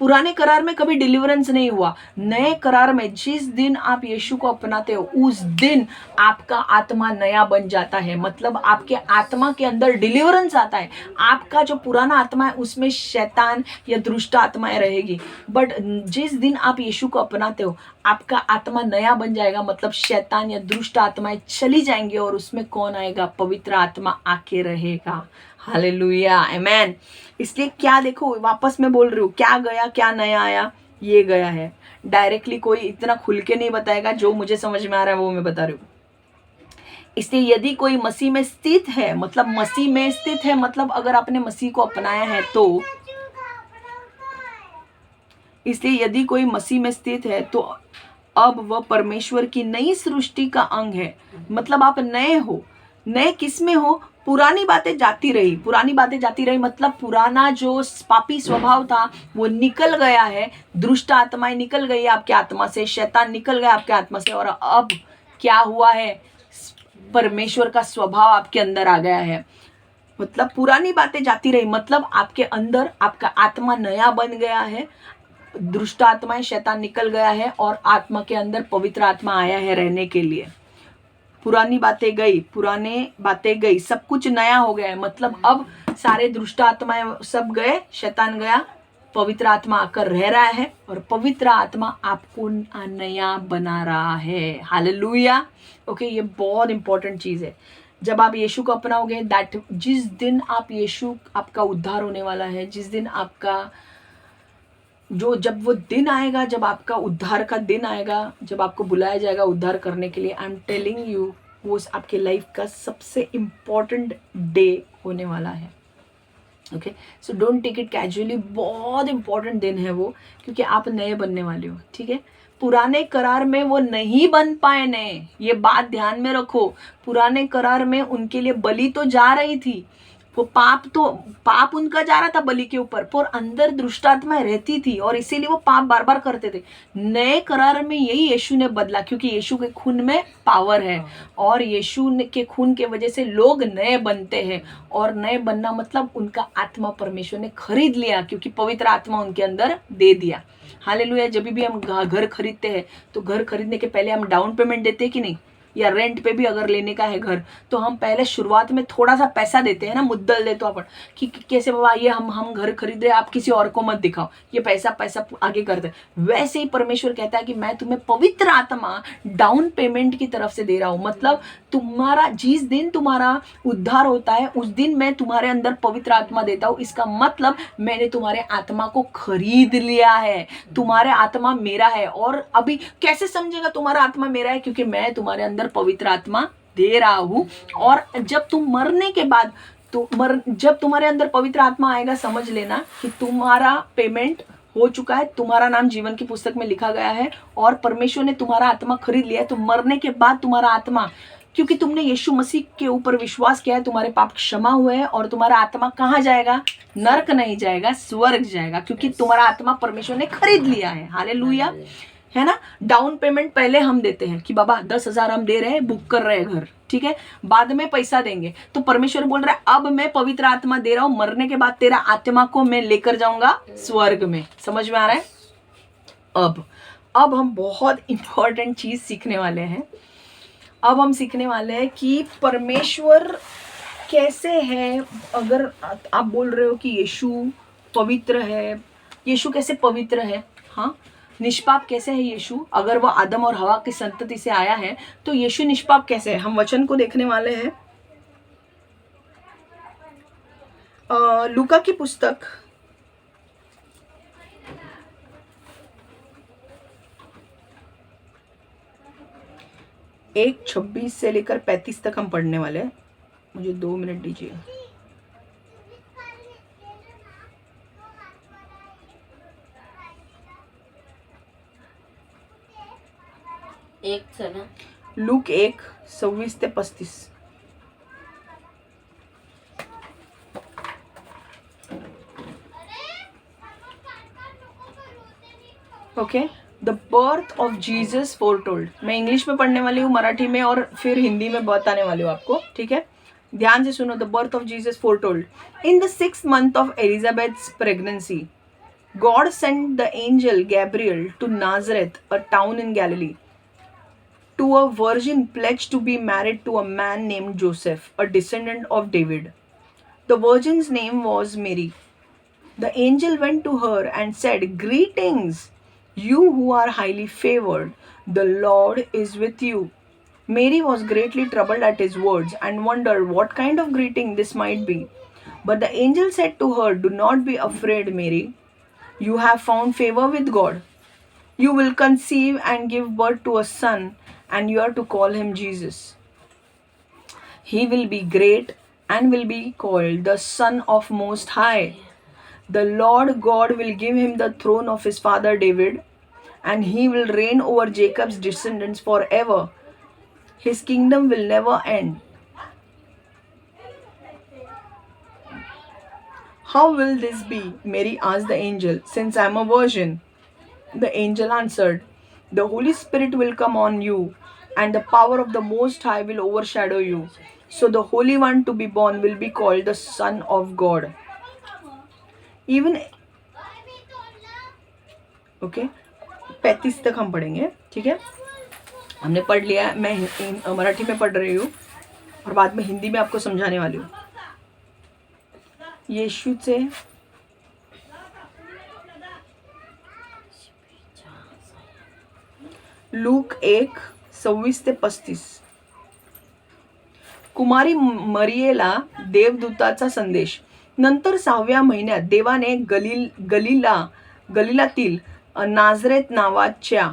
पुराने करार में कभी डिलीवरेंस नहीं हुआ, नए करार में जिस दिन आप यीशु को अपनाते हो उस दिन आपका आत्मा नया बन जाता है। मतलब आपके आत्मा के अंदर डिलीवरेंस आता है। आपका जो पुराना आत्मा है उसमें शैतान या दुष्ट आत्माएं रहेगी, बट जिस दिन आप यीशु को अपनाते हो आपका आत्मा नया बन जाएगा। मतलब शैतान या दुष्ट आत्माएं चली जाएंगी और उसमें कौन आएगा? पवित्र आत्मा आके रहेगा। हालेलुया, आमेन। इसलिए क्या देखो, वापस मैं बोल रही हूँ, क्या गया क्या नया आया, ये गया है। डायरेक्टली कोई इतना खुल के नहीं बताएगा, जो मुझे समझ में आ रहा है वो मैं बता रही हूँ। इसलिए यदि कोई मसीह में स्थित है, मतलब मसीह में स्थित है, मतलब अगर आपने मसीह को अपनाया है तो, इसलिए यदि कोई मसीह में स्थित है तो अब वह परमेश्वर की नई सृष्टि का अंग है। मतलब आप नए हो। नए किस में हो? पुरानी बातें जाती रही, पुरानी बातें जाती रही, मतलब पुराना जो पापी स्वभाव था वो निकल गया है। दुष्ट आत्माएं निकल गई आपके आत्मा से, शैतान निकल गया आपके आत्मा से, और अब क्या हुआ है? परमेश्वर का स्वभाव आपके अंदर आ गया है। मतलब पुरानी बातें जाती रही, मतलब आपके अंदर आपका आत्मा नया बन गया है, दुष्ट आत्माएं शैतान निकल गया है, और आत्मा के अंदर पवित्र आत्मा आया है रहने के लिए। पुरानी बातें गई, पुराने बातें गई, सब कुछ नया हो गया है। मतलब अब सारे दुष्ट आत्माएं सब गए, शैतान गया, पवित्र आत्मा आकर रह रहा है, और पवित्र आत्मा आपको नया बना रहा है। हालेलुया। ओके, ये बहुत इंपॉर्टेंट चीज है। जब आप यीशु को अपनाओगे, दैट जिस दिन आप यीशु, आपका उद्धार होने वाला है, जिस दिन आपका जब वो दिन आएगा, जब आपका उद्धार का दिन आएगा, जब आपको बुलाया जाएगा उद्धार करने के लिए, आई एम टेलिंग यू, वो आपके लाइफ का सबसे इम्पॉर्टेंट डे होने वाला है। Okay, so don't take it casually, बहुत इंपॉर्टेंट दिन है वो, क्योंकि आप नए बनने वाले हो। ठीक है, पुराने करार में वो नहीं बन पाए नए, ये बात ध्यान में रखो। पुराने करार में उनके लिए बलि तो जा रही थी, वो पाप उनका जा रहा था बलि के ऊपर, पर अंदर दुष्टात्माएं रहती थी, और इसीलिए वो पाप बार बार करते थे। नए करार में यही यीशु ने बदला, क्योंकि यीशु के खून में पावर है, और यीशु के खून के वजह से लोग नए बनते हैं। और नए बनना मतलब उनका आत्मा परमेश्वर ने खरीद लिया, क्योंकि पवित्र आत्मा उनके अंदर दे दिया। हालेलुया। जब भी हम घर खरीदते हैं तो घर खरीदने के पहले हम डाउन पेमेंट देते हैं कि नहीं? या रेंट पे भी अगर लेने का है घर, तो हम पहले शुरुआत में थोड़ा सा पैसा देते हैं ना, मुद्दल देते हो अपन कि कैसे बाबा ये हम घर खरीद रहे, आप किसी और को मत दिखाओ, ये पैसा आगे कर दे। वैसे ही परमेश्वर कहता है कि मैं तुम्हें पवित्र आत्मा डाउन पेमेंट की तरफ से दे रहा हूं। मतलब तुम्हारा जिस दिन तुम्हारा उद्धार होता है उस दिन मैं तुम्हारे अंदर पवित्र आत्मा देता हूं। इसका मतलब मैंने तुम्हारे आत्मा को खरीद लिया है, तुम्हारे आत्मा मेरा है। और अभी कैसे समझेगा तुम्हारा आत्मा मेरा है? क्योंकि मैं तुम्हारे अंदर पवित्र आत्मा दे रहा हूं। और जब तुम मरने के बाद जब तुम्हारे अंदर पवित्र आत्मा आएगा, समझ लेना कि तुम्हारा पेमेंट हो चुका है, तुम्हारा नाम जीवन की पुस्तक में लिखा गया है, और परमेश्वर ने तुम्हारा आत्मा खरीद लिया है। तो मरने के बाद तुम्हारा आत्मा, क्योंकि तुमने यीशु मसीह के ऊपर विश्वास किया है, तुम्हारे पाप क्षमा हुए हैं, और तुम्हारा आत्मा कहाँ जाएगा? नरक नहीं जाएगा, स्वर्ग जाएगा, क्योंकि तुम्हारा आत्मा परमेश्वर ने खरीद लिया है। हालेलुया, है ना? डाउन पेमेंट पहले हम देते हैं कि बाबा 10,000 हम दे रहे हैं, बुक कर रहे हैं घर, ठीक है, बाद में पैसा देंगे। तो परमेश्वर बोल रहा है अब मैं पवित्र आत्मा दे रहा हूं, मरने के बाद तेरा आत्मा को मैं लेकर जाऊंगा स्वर्ग में। समझ में आ रहा है? अब हम बहुत इंपॉर्टेंट चीज सीखने वाले हैं। अब हम सीखने वाले हैं कि परमेश्वर कैसे है। अगर आप बोल रहे हो कि यीशु पवित्र है, यीशु कैसे पवित्र है? हाँ, निष्पाप कैसे है यीशु? अगर वो आदम और हवा की संतति से आया है तो यीशु निष्पाप कैसे है? हम वचन को देखने वाले हैं। लूका की पुस्तक 1:26 से लेकर 35 तक हम पढ़ने वाले हैं। मुझे 2 मिनट दीजिए। लूक 1:26 से 35। Okay, the birth of Jesus foretold. मैं इंग्लिश में पढ़ने वाली हूँ, मराठी में और फिर हिंदी में बताने वाली हूँ आपको, ठीक है? ध्यान से सुनो। The birth of Jesus foretold in the 6th month of Elizabeth's pregnancy, God sent the angel Gabriel to Nazareth, a town in Galilee, to a virgin pledged to be married to a man named Joseph, a descendant of David. The virgin's name was Mary. The angel went to her and said, "Greetings, you who are highly favored. The Lord is with you." Mary was greatly troubled at his words and wondered what kind of greeting this might be. But the angel said to her, "Do not be afraid, Mary. You have found favor with God. You will conceive and give birth to a son, and you are to call him Jesus. He will be great and will be called the Son of Most High. The Lord God will give him the throne of his father David, and he will reign over Jacob's descendants forever. His kingdom will never end." "How will this be?" Mary asked the angel, "since I am a virgin?" The angel answered, "The Holy Spirit will come on you, and the power of the Most High will overshadow you. So the Holy One to be born will be called the Son of God." Even okay 35 तक हम पढ़ेंगे, ठीक है? हमने पढ़ लिया है, मैं मराठी में पढ़ रही हूँ और बाद में हिंदी में आपको समझाने वाली हूँ. येशूचे लूक 1:26-35. कुमारी मरियेला देवदूताचा संदेश. नंतर 6व्या महिन्यात देवाने गलिलातील नाझरेत नावाच्या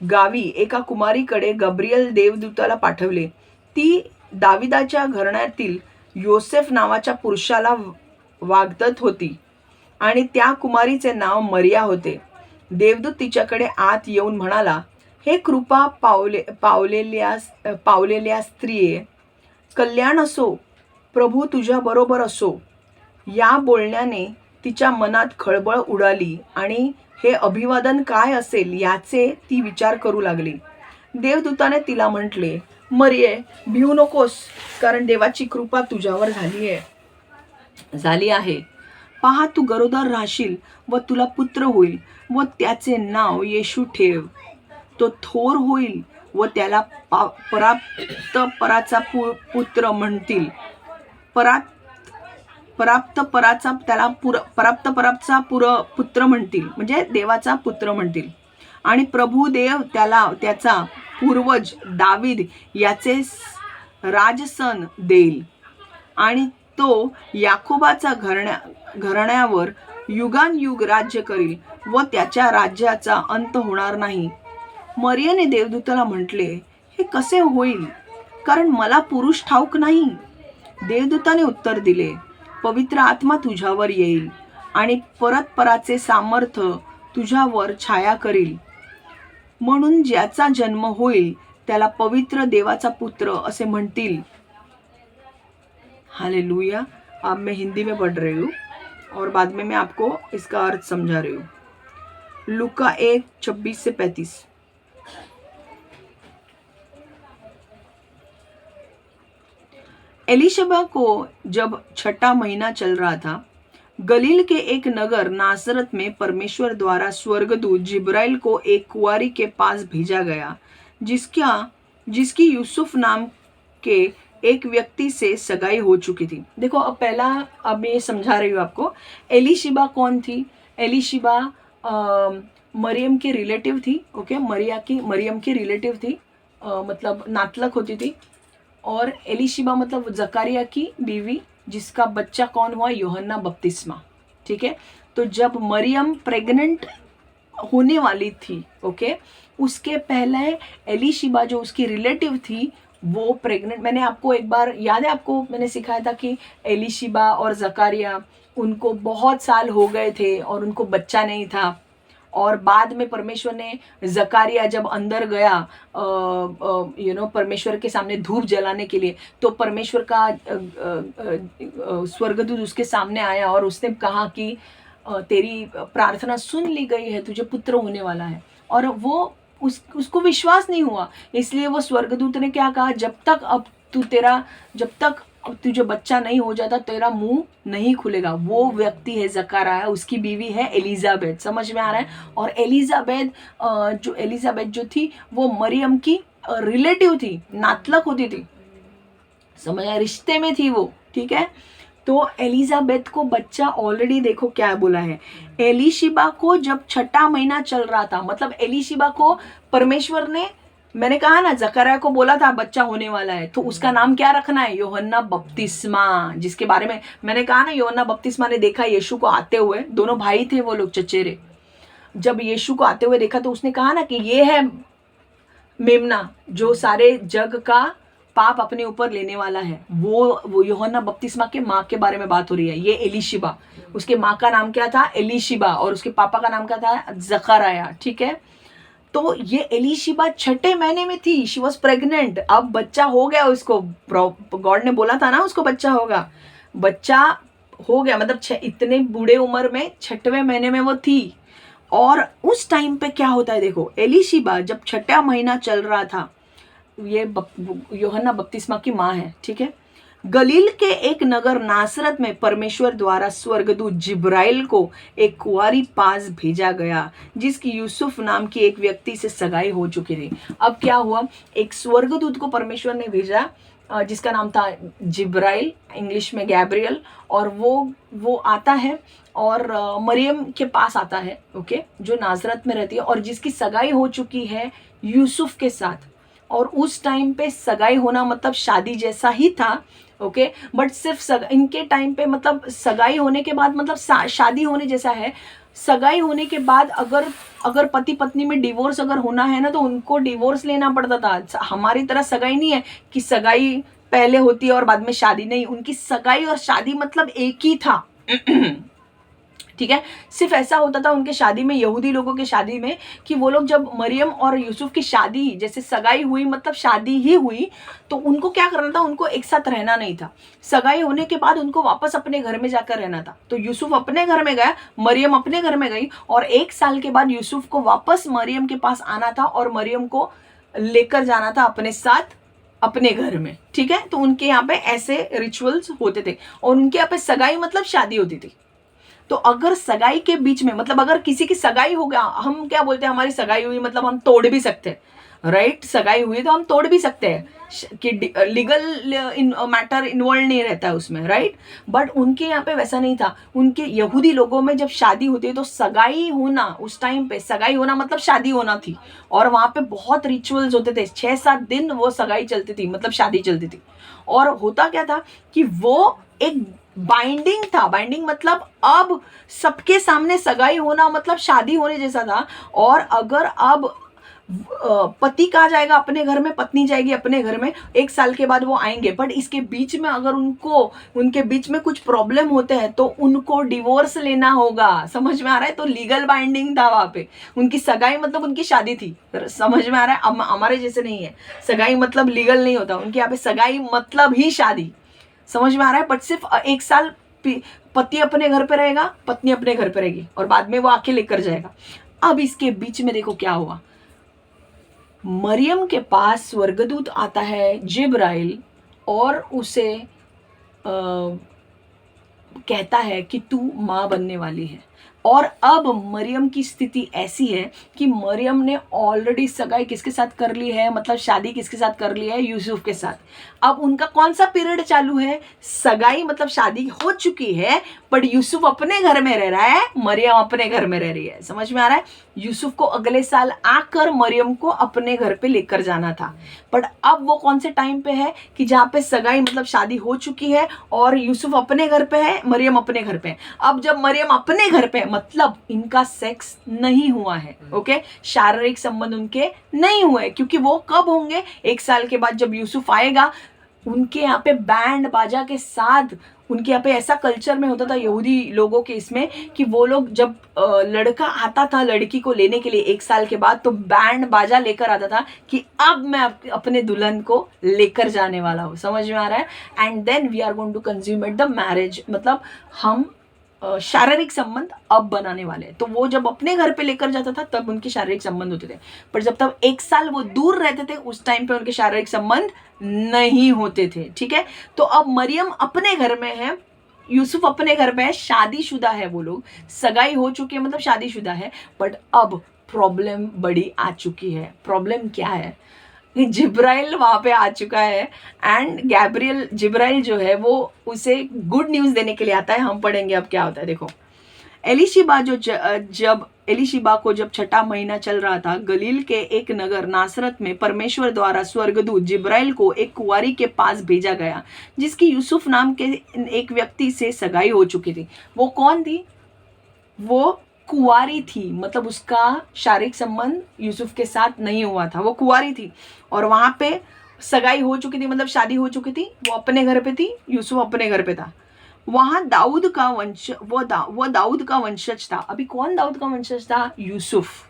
गावी एका कुमारीकडे गब्रियल देवदूताला पाठवले. ती दाविदाच्या घराण्यातील योसेफ नावाच्या पुरुषाला वागतत होती आणि त्या कुमारीचे नाव मरिया होते. देवदूत तिच्याकडे आत येऊन म्हणाला, "हे कृपा पावलेल्या स्त्रिये, कल्याण असो, प्रभू तुझ्या बरोबर असो." या बोलण्याने तिच्या मनात खळबळ उडाली आणि हे अभिवादन काय असेल याचे ती विचार करू लागली. देवदूताने तिला म्हटले, "मरिये, भिवू नकोस, कारण देवाची कृपा तुझ्यावर झाली आहे. पहा, तू गरोदर राहशील व तुला पुत्र होईल व त्याचे नाव येशू ठेव. तो थोर होईल व त्याला पराप्त पराचा पुत्र म्हणतील. पुत्र म्हणतील, म्हणजे देवाचा पुत्र म्हणतील. आणि प्रभू देव त्याला त्याचा पूर्वज दावीद याचे राजसन देईल आणि तो याकोबाचा घराण्यावर युगानयुग राज्य करील व त्याच्या राज्याचा अंत होणार नाही." मरियेने देवदूताला म्हटले, "हे कसे होईल, कारण मला पुरुष ठाऊक नाही." देवदूताने उत्तर दिले, "पवित्र आत्मा तुझ्यावर येईल आणि पराचे सामर्थ्य तुझ्यावर छाया करील. म्हणून ज्याचा जन्म होईल त्याला पवित्र देवाचा पुत्र असे म्हणतील." हालेलुया. अब मैं हिंदी में पढ़ रही हूँ और बाद में मैं आपको इसका अर्थ समझा रही हूँ. लूका 1:26-35. एलिशबा को जब 6ठा महीना चल रहा था, गलील के एक नगर नासरत में परमेश्वर द्वारा स्वर्गदूत जिब्राइल को एक कुंवारी के पास भेजा गया जिसकी यूसुफ नाम के एक व्यक्ति से सगाई हो चुकी थी. देखो, अब मैं समझा रही हूँ आपको. एलिशिबा कौन थी? एलिशिबा मरियम की रिलेटिव थी. ओके, मरियम की रिलेटिव थी, मतलब नातलक होती थी. और एलिशिबा मतलब जकारिया की बीवी, जिसका बच्चा कौन हुआ? यूहन्ना बपतिस्मा. ठीक है. तो जब मरियम प्रेग्नेंट होने वाली थी, ओके, उसके पहले एलिशिबा जो उसकी रिलेटिव थी वो प्रेग्नेंट. मैंने आपको एक बार याद है, आपको मैंने सिखाया था कि एलिशिबा और जकारिया उनको बहुत साल हो गए थे और उनको बच्चा नहीं था. और बाद में परमेश्वर ने जकारिया जब अंदर गया परमेश्वर के सामने धूप जलाने के लिए, तो परमेश्वर का स्वर्गदूत उसके सामने आया और उसने कहा कि तेरी प्रार्थना सुन ली गई है, तुझे पुत्र होने वाला है. और वो उसको विश्वास नहीं हुआ, इसलिए वो स्वर्गदूत ने क्या कहा, जब तक अब तुझे बच्चा नहीं हो जाता तेरा मुंह नहीं खुलेगा। वो व्यक्ति है जकरयाह, उसकी बीवी है एलिजाबेथ, समझ में आ रहा है। और एलिजाबेथ जो थी वो मरियम की रिलेटिव थी, नातलक होती थी, समझ आया, रिश्ते में थी वो, ठीक है। तो एलिजाबेथ को बच्चा ऑलरेडी, देखो क्या बोला है, एलीशिबा को जब 6वां महीना चल रहा था, मतलब एलीशिबा को परमेश्वर ने, मैंने कहा ना जकरयाह को बोला था बच्चा होने वाला है, तो उसका नाम क्या रखना है, यूहन्ना बपतिस्मा, जिसके बारे में मैंने कहा ना, यूहन्ना बपतिस्मा ने देखा यीशु को आते हुए, दोनों भाई थे वो लोग चचेरे, जब यीशु को आते हुए देखा तो उसने कहा ना कि ये है मेमना जो सारे जग का पाप अपने ऊपर लेने वाला है। वो यूहन्ना बपतिस्मा के माँ के बारे में बात हो रही है। ये एलीशिबा, उसके माँ का नाम क्या था, एलीशिबा, और उसके पापा का नाम क्या था, जकरयाह, ठीक है। तो ये एलीशिबा 6 महीने में थी, शी वॉज प्रेग्नेंट, अब बच्चा हो गया उसको, गॉड ने बोला था ना उसको बच्चा होगा, बच्चा हो गया, मतलब इतने बूढ़े उम्र में 6वें महीने में वो थी। और उस टाइम पे क्या होता है, देखो एलीशिबा जब 6वां महीना चल रहा था, ये यूहन्ना बपतिस्मा की माँ है, ठीक है। गलील के एक नगर नासरत में परमेश्वर द्वारा स्वर्गदूत जिब्राइल को एक कुंवारी पास भेजा गया, जिसकी यूसुफ नाम की एक व्यक्ति से सगाई हो चुकी थी। अब क्या हुआ, एक स्वर्गदूत को परमेश्वर ने भेजा जिसका नाम था जिब्राइल, इंग्लिश में गैब्रियल, और वो आता है और मरियम के पास आता है, ओके, जो नाजरत में रहती है और जिसकी सगाई हो चुकी है यूसुफ के साथ। और उस टाइम पे सगाई होना मतलब शादी जैसा ही था, ओके, बट सिर्फ इनके टाइम पे मतलब सगाई होने के बाद मतलब शादी होने जैसा है। सगाई होने के बाद अगर पति पत्नी में डिवोर्स अगर होना है ना, तो उनको डिवोर्स लेना पड़ता था। हमारी तरह सगाई नहीं है कि सगाई पहले होती है और बाद में शादी, नहीं, उनकी सगाई और शादी मतलब एक ही था ठीक है। सिर्फ ऐसा होता था उनके शादी में, यहूदी लोगों के शादी में, कि वो लोग जब मरियम और यूसुफ की शादी, जैसे सगाई हुई मतलब शादी ही हुई, तो उनको क्या करना था, उनको एक साथ रहना नहीं था। सगाई होने के बाद उनको वापस अपने घर में जाकर रहना था। तो यूसुफ अपने घर में गया, मरियम अपने घर में गई, और 1 साल के बाद यूसुफ को वापस मरियम के पास आना था और मरियम को लेकर जाना था अपने साथ अपने घर में, ठीक है। तो उनके यहाँ पे ऐसे रिचुअल्स होते थे, और उनके यहाँ पे सगाई मतलब शादी होती थी। तो अगर सगाई के बीच में, मतलब अगर किसी की सगाई हो गया, हम क्या बोलते हैं, हमारी सगाई हुई मतलब हम तोड़ भी सकते हैं, राइट, सगाई हुई तो हम तोड़ भी सकते हैं कि लीगल मैटर इन्वॉल्व नहीं रहता है उसमें, राइट। बट उनके यहाँ पे वैसा नहीं था। उनके यहूदी लोगों में जब शादी होती है तो सगाई होना, उस टाइम पे सगाई होना मतलब शादी होना थी, और वहाँ पे बहुत रिचुअल्स होते थे, 6-7 दिन वो सगाई चलती थी, मतलब शादी चलती थी। और होता क्या था कि वो एक बाइंडिंग था, बाइंडिंग मतलब अब सबके सामने सगाई होना मतलब शादी होने जैसा था। और अगर अब पति कहाँ जाएगा अपने घर में, पत्नी जाएगी अपने घर में, 1 साल के बाद वो आएंगे, बट इसके बीच में अगर उनके बीच में कुछ प्रॉब्लम होते हैं तो उनको डिवोर्स लेना होगा, समझ में आ रहा है। तो लीगल बाइंडिंग था वहां पे, उनकी सगाई मतलब उनकी शादी थी, समझ में आ रहा है। हमारे जैसे नहीं है, सगाई मतलब लीगल नहीं होता, उनके यहाँ पे सगाई मतलब ही शादी, समझ में आ रहा है। बट सिर्फ 1 साल पति अपने घर पे रहेगा, पत्नी अपने घर पे रहेगी, और बाद में वो आके लेकर जाएगा। अब इसके बीच में देखो क्या हुआ, मरियम के पास स्वर्गदूत आता है जिब्राइल, और उसे कहता है कि तू माँ बनने वाली है। और अब मरियम की स्थिति ऐसी है कि मरियम ने ऑलरेडी सगाई किसके साथ कर ली है, मतलब शादी किसके साथ कर ली है, यूसुफ के साथ। अब उनका कौन सा पीरियड चालू है, सगाई मतलब शादी हो चुकी है, बट यूसुफ अपने घर में रह रहा है, मरियम अपने घर में रह रही है, समझ में आ रहा है। यूसुफ को अगले साल आकर मरियम को अपने घर पे लेकर जाना था, बट अब वो कौन से टाइम पे है कि जहाँ पे सगाई मतलब शादी हो चुकी है और यूसुफ अपने घर पे है, मरियम अपने घर पे है। अब जब मरियम अपने घर पे है मतलब इनका सेक्स नहीं हुआ है, ओके, शारीरिक संबंध उनके नहीं हुए, क्योंकि वो कब होंगे, 1 साल के बाद जब यूसुफ आएगा। उनके यहाँ पे बैंड बाजा के साथ, उनके यहाँ पे ऐसा कल्चर में होता था यहूदी लोगों के इसमें, कि वो लोग जब लड़का आता था लड़की को लेने के लिए 1 साल के बाद, तो बैंड बाजा लेकर आता था कि अब मैं अपने दुल्हन को लेकर जाने वाला हूँ, समझ में आ रहा है। And then we are going to consummate the marriage, मतलब हम शारीरिक संबंध अब बनाने वाले हैं। तो वो जब अपने घर पे लेकर जाता था तब उनके शारीरिक संबंध होते थे, पर जब तब 1 साल वो दूर रहते थे उस टाइम पे उनके शारीरिक संबंध नहीं होते थे। ठीक है, तो अब मरियम अपने घर में है, यूसुफ अपने घर पे है, शादीशुदा है, वो लोग सगाई हो चुकी है, मतलब शादीशुदा है। बट अब प्रॉब्लम बड़ी आ चुकी है। प्रॉब्लम क्या है? जिब्राइल वहां पे आ चुका है एंड गैब्रियल, जिब्राइल जो है वो उसे गुड न्यूज़ देने के लिए आता है। हम पढ़ेंगे अब क्या होता है, देखो। एलिशिबा जब एलिशिबा को जब 6ठा महीना चल रहा था, गलील के एक नगर नासरत में परमेश्वर द्वारा स्वर्गदूत जिब्राइल को एक कुंवारी के पास भेजा गया जिसकी यूसुफ नाम के एक व्यक्ति से सगाई हो चुकी थी। वो कौन थी? वो कुंवारी थी, मतलब उसका शारीरिक संबंध यूसुफ के साथ नहीं हुआ था, वो कुंवारी थी और वहां पे सगाई हो चुकी थी, मतलब शादी हो चुकी थी। वो अपने घर पे थी, यूसुफ अपने घर पे था। वहां दाऊद का वंश वो दाऊद का वंशज था। अभी कौन दाऊद का वंशज था? यूसुफ।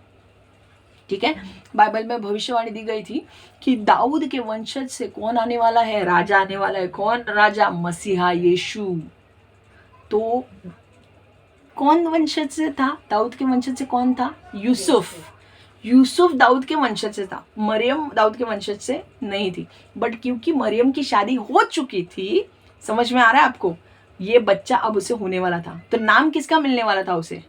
ठीक है, बाइबल में भविष्यवाणी दी गई थी कि दाऊद के वंशज से कौन आने वाला है? राजा आने वाला है। कौन राजा? मसीहा यीशु। तो कौन वंशज से था? दाऊद के वंशज से कौन था? यूसुफ। यूसुफ दाऊद के वंशज से था, मरियम दाऊद के वंशज से नहीं थी। बट क्योंकि मरियम की शादी हो चुकी थी, समझ में आ रहा है आपको, ये बच्चा अब उसे होने वाला था। तो नाम किसका मिलने वाला था उसे?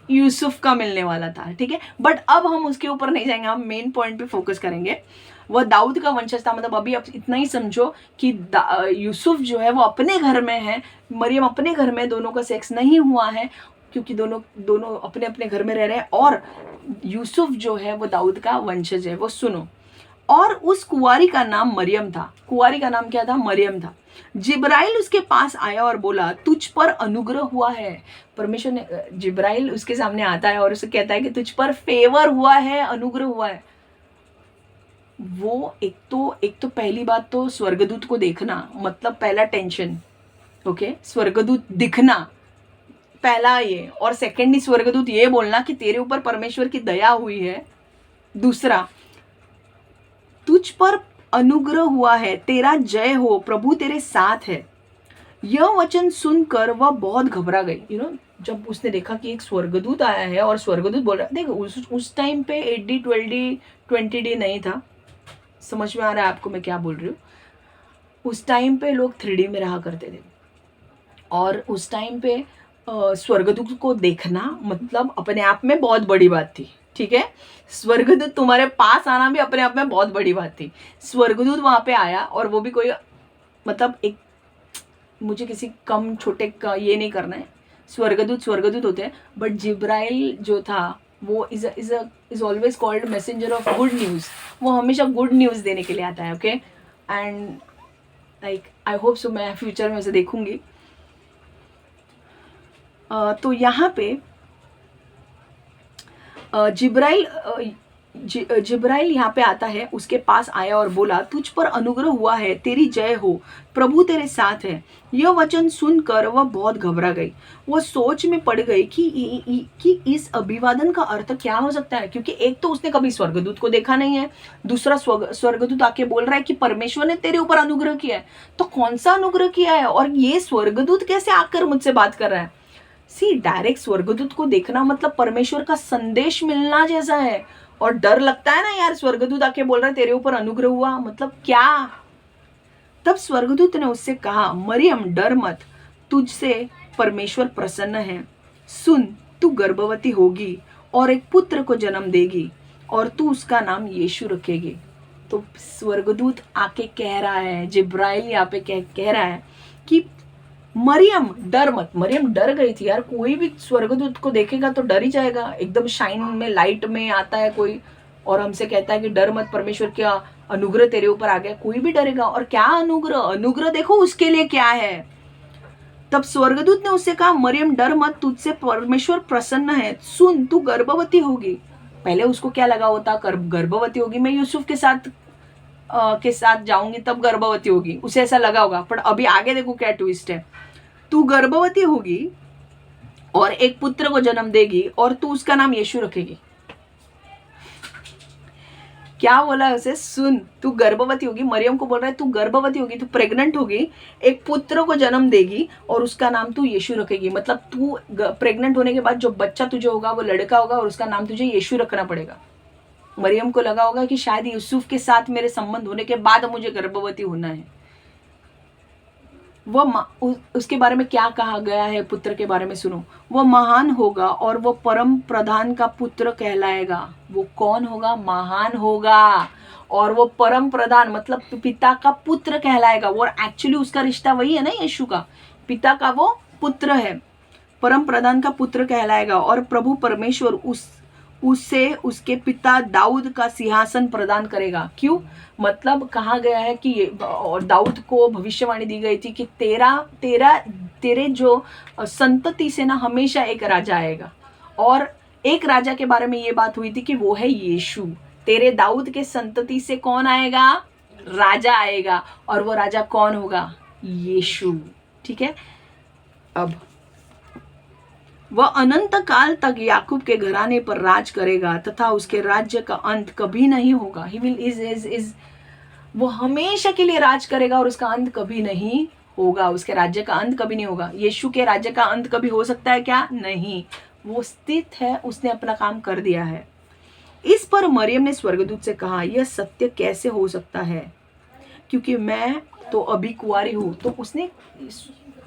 यूसुफ का मिलने वाला था। ठीक है, बट अब हम उसके ऊपर नहीं जाएंगे, हम मेन पॉइंट पे फोकस करेंगे। वह दाऊद का वंशज था, मतलब अभी आप इतना ही समझो कि यूसुफ जो है वो अपने घर में है, मरियम अपने घर में, दोनों का सेक्स नहीं हुआ है क्योंकि दोनों अपने अपने घर में रह रहे हैं। और यूसुफ जो है वो दाऊद का वंशज है। वो सुनो, और उस कुंवारी का नाम मरियम था। कुंवारी का नाम क्या था? मरियम था। जिब्राइल उसके पास आया और बोला, तुझ पर अनुग्रह हुआ है। परमेश्वर ने, जिब्राइल उसके सामने आता है और उसे कहता है कि तुझ पर फेवर हुआ है, अनुग्रह हुआ है। वो एक तो पहली बात तो स्वर्गदूत को देखना, मतलब पहला टेंशन। ओके, स्वर्गदूत दिखना पहला ये, और सेकेंडली स्वर्गदूत ये बोलना कि तेरे ऊपर परमेश्वर की दया हुई है। दूसरा, तुझ पर अनुग्रह हुआ है, तेरा जय हो, प्रभु तेरे साथ है। यह वचन सुनकर वह बहुत घबरा गई। जब उसने देखा कि एक स्वर्गदूत आया है और स्वर्गदूत बोल रहा है, देखो उस टाइम पे 80 20 डे नहीं था। समझ में आ रहा है आपको मैं क्या बोल रही हूँ? उस टाइम पे लोग 3D में रहा करते थे और उस टाइम पे स्वर्गदूत को देखना मतलब अपने आप में बहुत बड़ी बात थी। ठीक है, स्वर्गदूत तुम्हारे पास आना भी अपने आप में बहुत बड़ी बात थी। स्वर्गदूत वहां पे आया और वो भी कोई, मतलब एक, मुझे किसी कम छोटे का ये नहीं करना है, स्वर्गदूत होते हैं, बट जिब्राइल जो था वो is always called messenger of good news. वो हमेशा गुड न्यूज़ देने के लिए आता है। Okay, and like I hope so मैं फ्यूचर में उसे देखूंगी। तो यहाँ पे जिब्राइल यहाँ पे आता है, उसके पास आया और बोला, तुझ पर अनुग्रह हुआ है, तेरी जय हो, प्रभु तेरे साथ है। यह वचन सुनकर वह बहुत घबरा गई। वह सोच में पड़ गई कि इस अभिवादन का अर्थ क्या हो सकता है, क्योंकि एक तो उसने कभी स्वर्गदूत को देखा नहीं है, दूसरा स्वर्गदूत आके बोल रहा है कि परमेश्वर ने तेरे ऊपर अनुग्रह किया है। तो कौन सा अनुग्रह किया है और ये स्वर्गदूत कैसे आकर मुझसे बात कर रहा है? डायरेक्ट स्वर्गदूत को देखना मतलब परमेश्वर का संदेश मिलना जैसा है। और डर लगता है ना यार, स्वर्गदूत आके बोल रहा है तेरे ऊपर अनुग्रह हुआ, मतलब क्या? तब स्वर्गदूत ने उससे कहा, मरियम डर मत, तुझसे परमेश्वर प्रसन्न है। सुन, तू गर्भवती होगी और एक पुत्र को जन्म देगी और तू उसका नाम यीशु रखेगी। तो स्वर्गदूत आके कह रहा है, जिब्राइल यहाँ पे कह रहा है कि मरियम डर मत। मरियम डर गई थी यार, कोई भी स्वर्गदूत को देखेगा तो डर ही जाएगा। एकदम शाइन में, लाइट में आता है कोई और हमसे कहता है कि डर मत, परमेश्वर का अनुग्रह तेरे ऊपर आ गया, कोई भी डरेगा। और क्या अनुग्रह? अनुग्रह देखो उसके लिए क्या है। तब स्वर्गदूत ने उससे कहा, मरियम डर मत, तुझसे परमेश्वर प्रसन्न है। सुन, तू गर्भवती होगी। पहले उसको क्या लगा होता, गर्भवती होगी, मैं यूसुफ के साथ जाऊंगी तब गर्भवती होगी, उसे ऐसा लगा होगा। पर अभी आगे देखो क्या ट्विस्ट है। तू गर्भवती होगी और एक पुत्र को जन्म देगी और तू उसका नाम यीशु रखेगी। क्या बोला है उसे, सुन तू गर्भवती होगी, मरियम को बोल रहा है तू गर्भवती होगी, तू प्रेग्नेंट होगी, एक पुत्र को जन्म देगी और उसका नाम तू यीशु रखेगी। मतलब तू प्रेग्नेंट होने के बाद जो बच्चा तुझे होगा वो लड़का होगा और उसका नाम तुझे यीशु रखना पड़ेगा। मरियम को लगा होगा कि शायद यूसुफ के साथ मेरे संबंध होने के बाद मुझे गर्भवती होना है। वो उसके बारे में क्या कहा गया है, पुत्र के बारे में सुनो, वो महान होगा और वो परम प्रधान का पुत्र कहलाएगा। वो कौन होगा, महान होगा और वो परम प्रधान मतलब पिता का पुत्र कहलाएगा। वो एक्चुअली उसका रिश्ता वही है ना यीशु का, पिता का वो पुत्र है, परम प्रधान का पुत्र कहलाएगा। और प्रभु परमेश्वर उसे उसके पिता दाऊद का सिंहासन प्रदान करेगा। क्यों, मतलब कहा गया है कि और दाऊद को भविष्यवाणी दी गई थी कि तेरे जो संतति से ना हमेशा एक राजा आएगा। और एक राजा के बारे में ये बात हुई थी कि वो है यीशु। तेरे दाऊद के संतति से कौन आएगा, राजा आएगा। और वो राजा कौन होगा, यीशु। ठीक है, अब वह अनंत काल तक याकूब के घराने पर राज करेगा तथा उसके राज्य का अंत कभी नहीं होगा। ही विल इज वो हमेशा के लिए राज करेगा और उसका अंत कभी नहीं होगा। उसके राज्य का अंत कभी नहीं होगा। यीशु के राज्य का अंत कभी हो सकता है क्या, नहीं। वो स्थित है, उसने अपना काम कर दिया है। इस पर मरियम ने स्वर्गदूत से कहा, यह सत्य कैसे हो सकता है, क्योंकि मैं तो अभी कुंवारी हूँ। तो उसने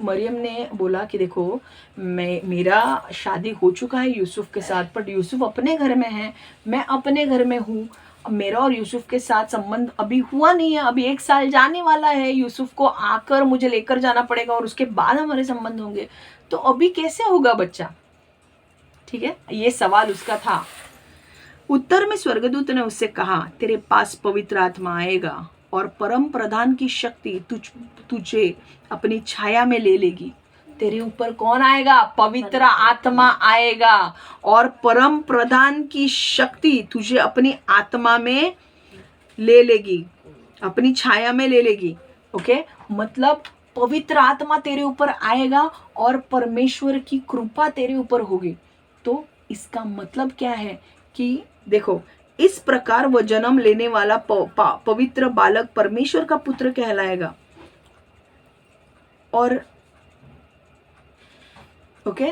मरियम ने बोला कि देखो मेरा शादी हो चुका है यूसुफ के साथ, बट यूसुफ अपने घर में है, मैं अपने घर में हूँ। मेरा और यूसुफ के साथ संबंध अभी हुआ नहीं है, अभी 1 साल जाने वाला है। यूसुफ को आकर मुझे लेकर जाना पड़ेगा और उसके बाद हमारे संबंध होंगे। तो अभी कैसे होगा बच्चा। ठीक है, ये सवाल उसका था। उत्तर में स्वर्गदूत ने उससे कहा, तेरे पास पवित्र आत्मा आएगा और परम प्रधान की शक्ति तुझे अपनी छाया में ले लेगी। तेरे ऊपर कौन आएगा, पवित्र आत्मा आएगा और परम प्रधान की शक्ति तुझे अपनी आत्मा में ले लेगी, अपनी छाया में ले लेगी। ओके, मतलब पवित्र आत्मा तेरे ऊपर आएगा और परमेश्वर की कृपा तेरे ऊपर होगी। तो इसका मतलब क्या है कि देखो, इस प्रकार वो जन्म लेने वाला पवित्र बालक परमेश्वर का पुत्र कहलाएगा। और ओके,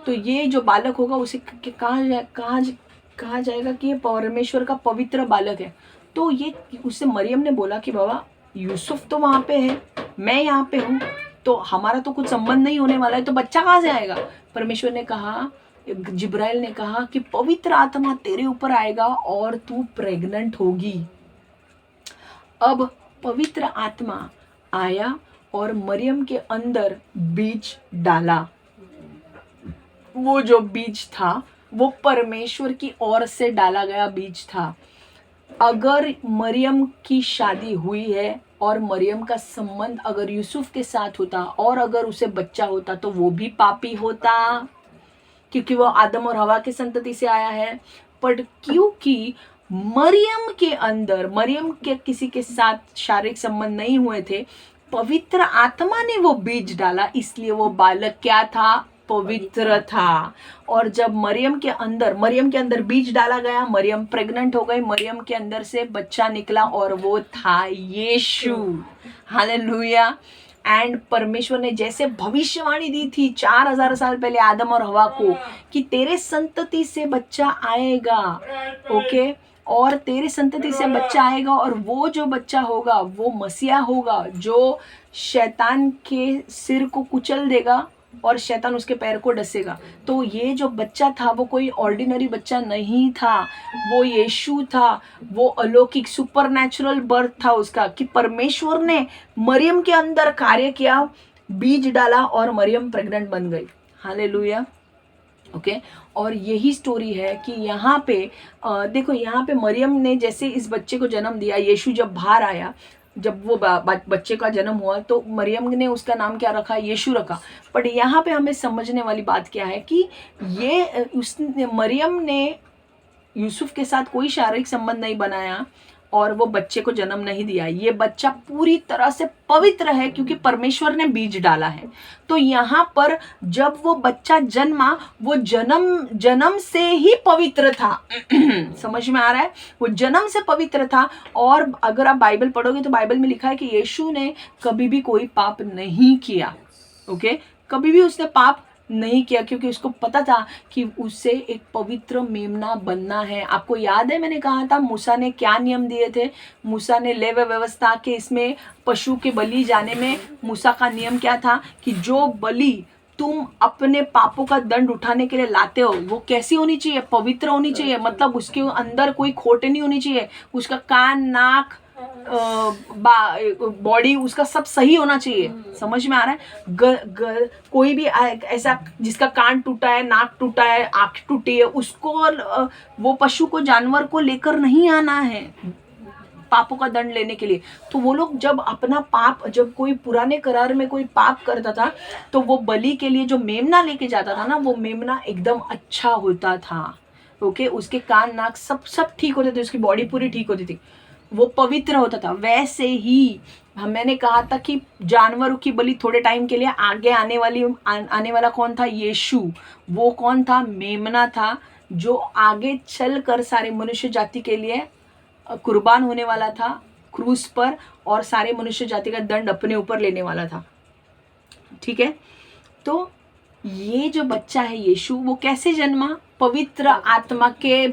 तो ये जो बालक होगा उसे कहा जाएगा कि ये परमेश्वर का पवित्र बालक है। तो ये उससे मरियम ने बोला कि बाबा यूसुफ तो वहां पे है, मैं यहाँ पे हूँ, तो हमारा तो कुछ संबंध नहीं होने वाला है, तो बच्चा कहाँ से आएगा। परमेश्वर ने कहा, जिब्राइल ने कहा कि पवित्र आत्मा तेरे ऊपर आएगा और तू प्रेग्नेंट होगी। अब पवित्र आत्मा आया और मरियम के अंदर बीज डाला। वो जो बीज था वो परमेश्वर की ओर से डाला गया बीज था। अगर मरियम की शादी हुई है और मरियम का संबंध अगर यूसुफ के साथ होता और अगर उसे बच्चा होता तो वो भी पापी होता, क्योंकि वो आदम और हवा के संतति से आया है। पर क्योंकि मरियम के अंदर, मरियम के किसी के साथ शारीरिक संबंध नहीं हुए थे, पवित्र आत्मा ने वो बीज डाला, इसलिए वो बालक क्या था, पवित्र था। और जब मरियम के अंदर बीज डाला गया, मरियम प्रेग्नेंट हो गई, मरियम के अंदर से बच्चा निकला और वो था यीशु। हालेलुया। एंड परमेश्वर ने जैसे भविष्यवाणी दी थी 4000 साल पहले आदम और हवा को कि तेरे संतति से बच्चा आएगा। ओके, और तेरे संतति से बच्चा आएगा और वो जो बच्चा होगा वो मसीहा होगा, जो शैतान के सिर को कुचल देगा और शैतान उसके पैर को डसेगा। तो ये जो बच्चा था वो कोई ऑर्डिनरी बच्चा नहीं था, वो यीशु था। वो अलौकिक सुपरनैचुरल बर्थ था उसका, कि परमेश्वर ने मरियम के अंदर कार्य किया, बीज डाला और मरियम प्रेग्नेंट बन गई। हालेलुया। ओके, और यही स्टोरी है कि यहाँ पे देखो, यहाँ पे मरियम ने जैसे इस बच्चे को जन्म दिया, यीशु जब बाहर आया, जब वो बच्चे का जन्म हुआ तो मरियम ने उसका नाम क्या रखा, यीशु रखा। बट यहाँ पे हमें समझने वाली बात क्या है कि ये मरियम ने यूसुफ के साथ कोई शारीरिक संबंध नहीं बनाया, और वो बच्चे को जन्म नहीं दिया। ये बच्चा पूरी तरह से पवित्र है क्योंकि परमेश्वर ने बीज डाला है। तो यहाँ पर जब वो बच्चा जन्मा, वो जन्म से ही पवित्र था। समझ में आ रहा है? वो जन्म से पवित्र था। और अगर आप बाइबल पढ़ोगे तो बाइबल में लिखा है कि यीशु ने कभी भी कोई पाप नहीं किया। ओके, कभी भी उसने पाप नहीं किया क्योंकि उसको पता था कि उससे एक पवित्र मेमना बनना है। आपको याद है मैंने कहा था मूसा ने क्या नियम दिए थे? मूसा ने लेवी व्यवस्था के इसमें पशु के बलि जाने में मूसा का नियम क्या था कि जो बलि तुम अपने पापों का दंड उठाने के लिए लाते हो वो कैसी होनी चाहिए? पवित्र होनी चाहिए। मतलब उसके अंदर कोई खोट नहीं होनी चाहिए। उसका कान, नाक, बॉडी उसका सब सही होना चाहिए। समझ में आ रहा है? कोई भी ऐसा जिसका कान टूटा है, नाक टूटा है, आंख टूटी है, उसको वो पशु को, जानवर को लेकर नहीं आना है पापों का दंड लेने के लिए। तो वो लोग जब अपना पाप, जब कोई पुराने करार में कोई पाप करता था तो वो बलि के लिए जो मेमना लेके जाता था ना, वो मेमना एकदम अच्छा होता था। ओके, उसके कान, नाक सब ठीक होते थे, उसकी बॉडी पूरी ठीक होती थी, वो पवित्र होता था। वैसे ही मैंने कहा था कि जानवरों की बलि थोड़े टाइम के लिए, आगे आने वाला कौन था? यीशु। वो कौन था? मेमना था, जो आगे चल कर सारे मनुष्य जाति के लिए कुर्बान होने वाला था क्रूस पर, और सारे मनुष्य जाति का दंड अपने ऊपर लेने वाला था। ठीक है, तो ये जो बच्चा है यीशु, वो कैसे जन्मा? पवित्र आत्मा के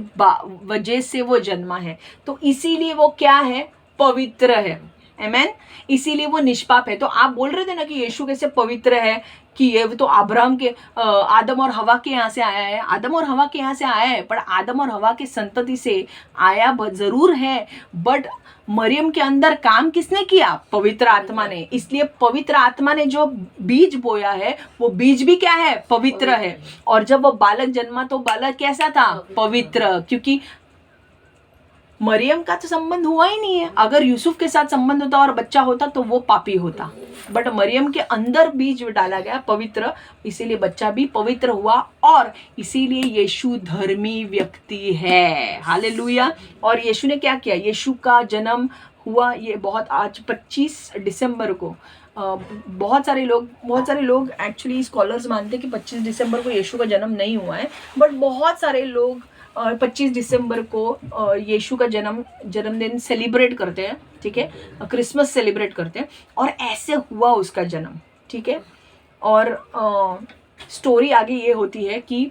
वजह से वो जन्मा है। तो इसीलिए वो क्या है? पवित्र है। आमेन। इसीलिए वो निष्पाप है। तो आप बोल रहे थे ना कि यीशु कैसे पवित्र है, कि ये तो अब्राहम के, आदम और हवा के यहाँ से आया है। आदम और हवा के यहाँ से आया है, पर आदम और हवा की संतति से आया जरूर है, बट मरियम के अंदर काम किसने किया? पवित्र आत्मा ने। इसलिए पवित्र आत्मा ने जो बीज बोया है वो बीज भी क्या है? पवित्र है। और जब वो बालक जन्मा तो बालक कैसा था? पवित्र। क्योंकि मरियम का तो संबंध हुआ ही नहीं है। अगर यूसुफ के साथ संबंध होता और बच्चा होता तो वो पापी होता, बट मरियम के अंदर बीज डाला गया पवित्र, इसीलिए बच्चा भी पवित्र हुआ। और इसीलिए यीशु धर्मी व्यक्ति है। हालेलुया। और यीशु ने क्या किया? यीशु का जन्म हुआ, ये बहुत आज 25 दिसंबर को, बहुत सारे लोग एक्चुअली स्कॉलर्स मानते हैं कि 25 दिसंबर को यीशु का जन्म नहीं हुआ है, बट बहुत सारे लोग 25 दिसंबर को यीशु का जन्मदिन सेलिब्रेट करते हैं। ठीक है, क्रिसमस सेलिब्रेट करते हैं, और ऐसे हुआ उसका जन्म। ठीक है, और स्टोरी आगे ये होती है कि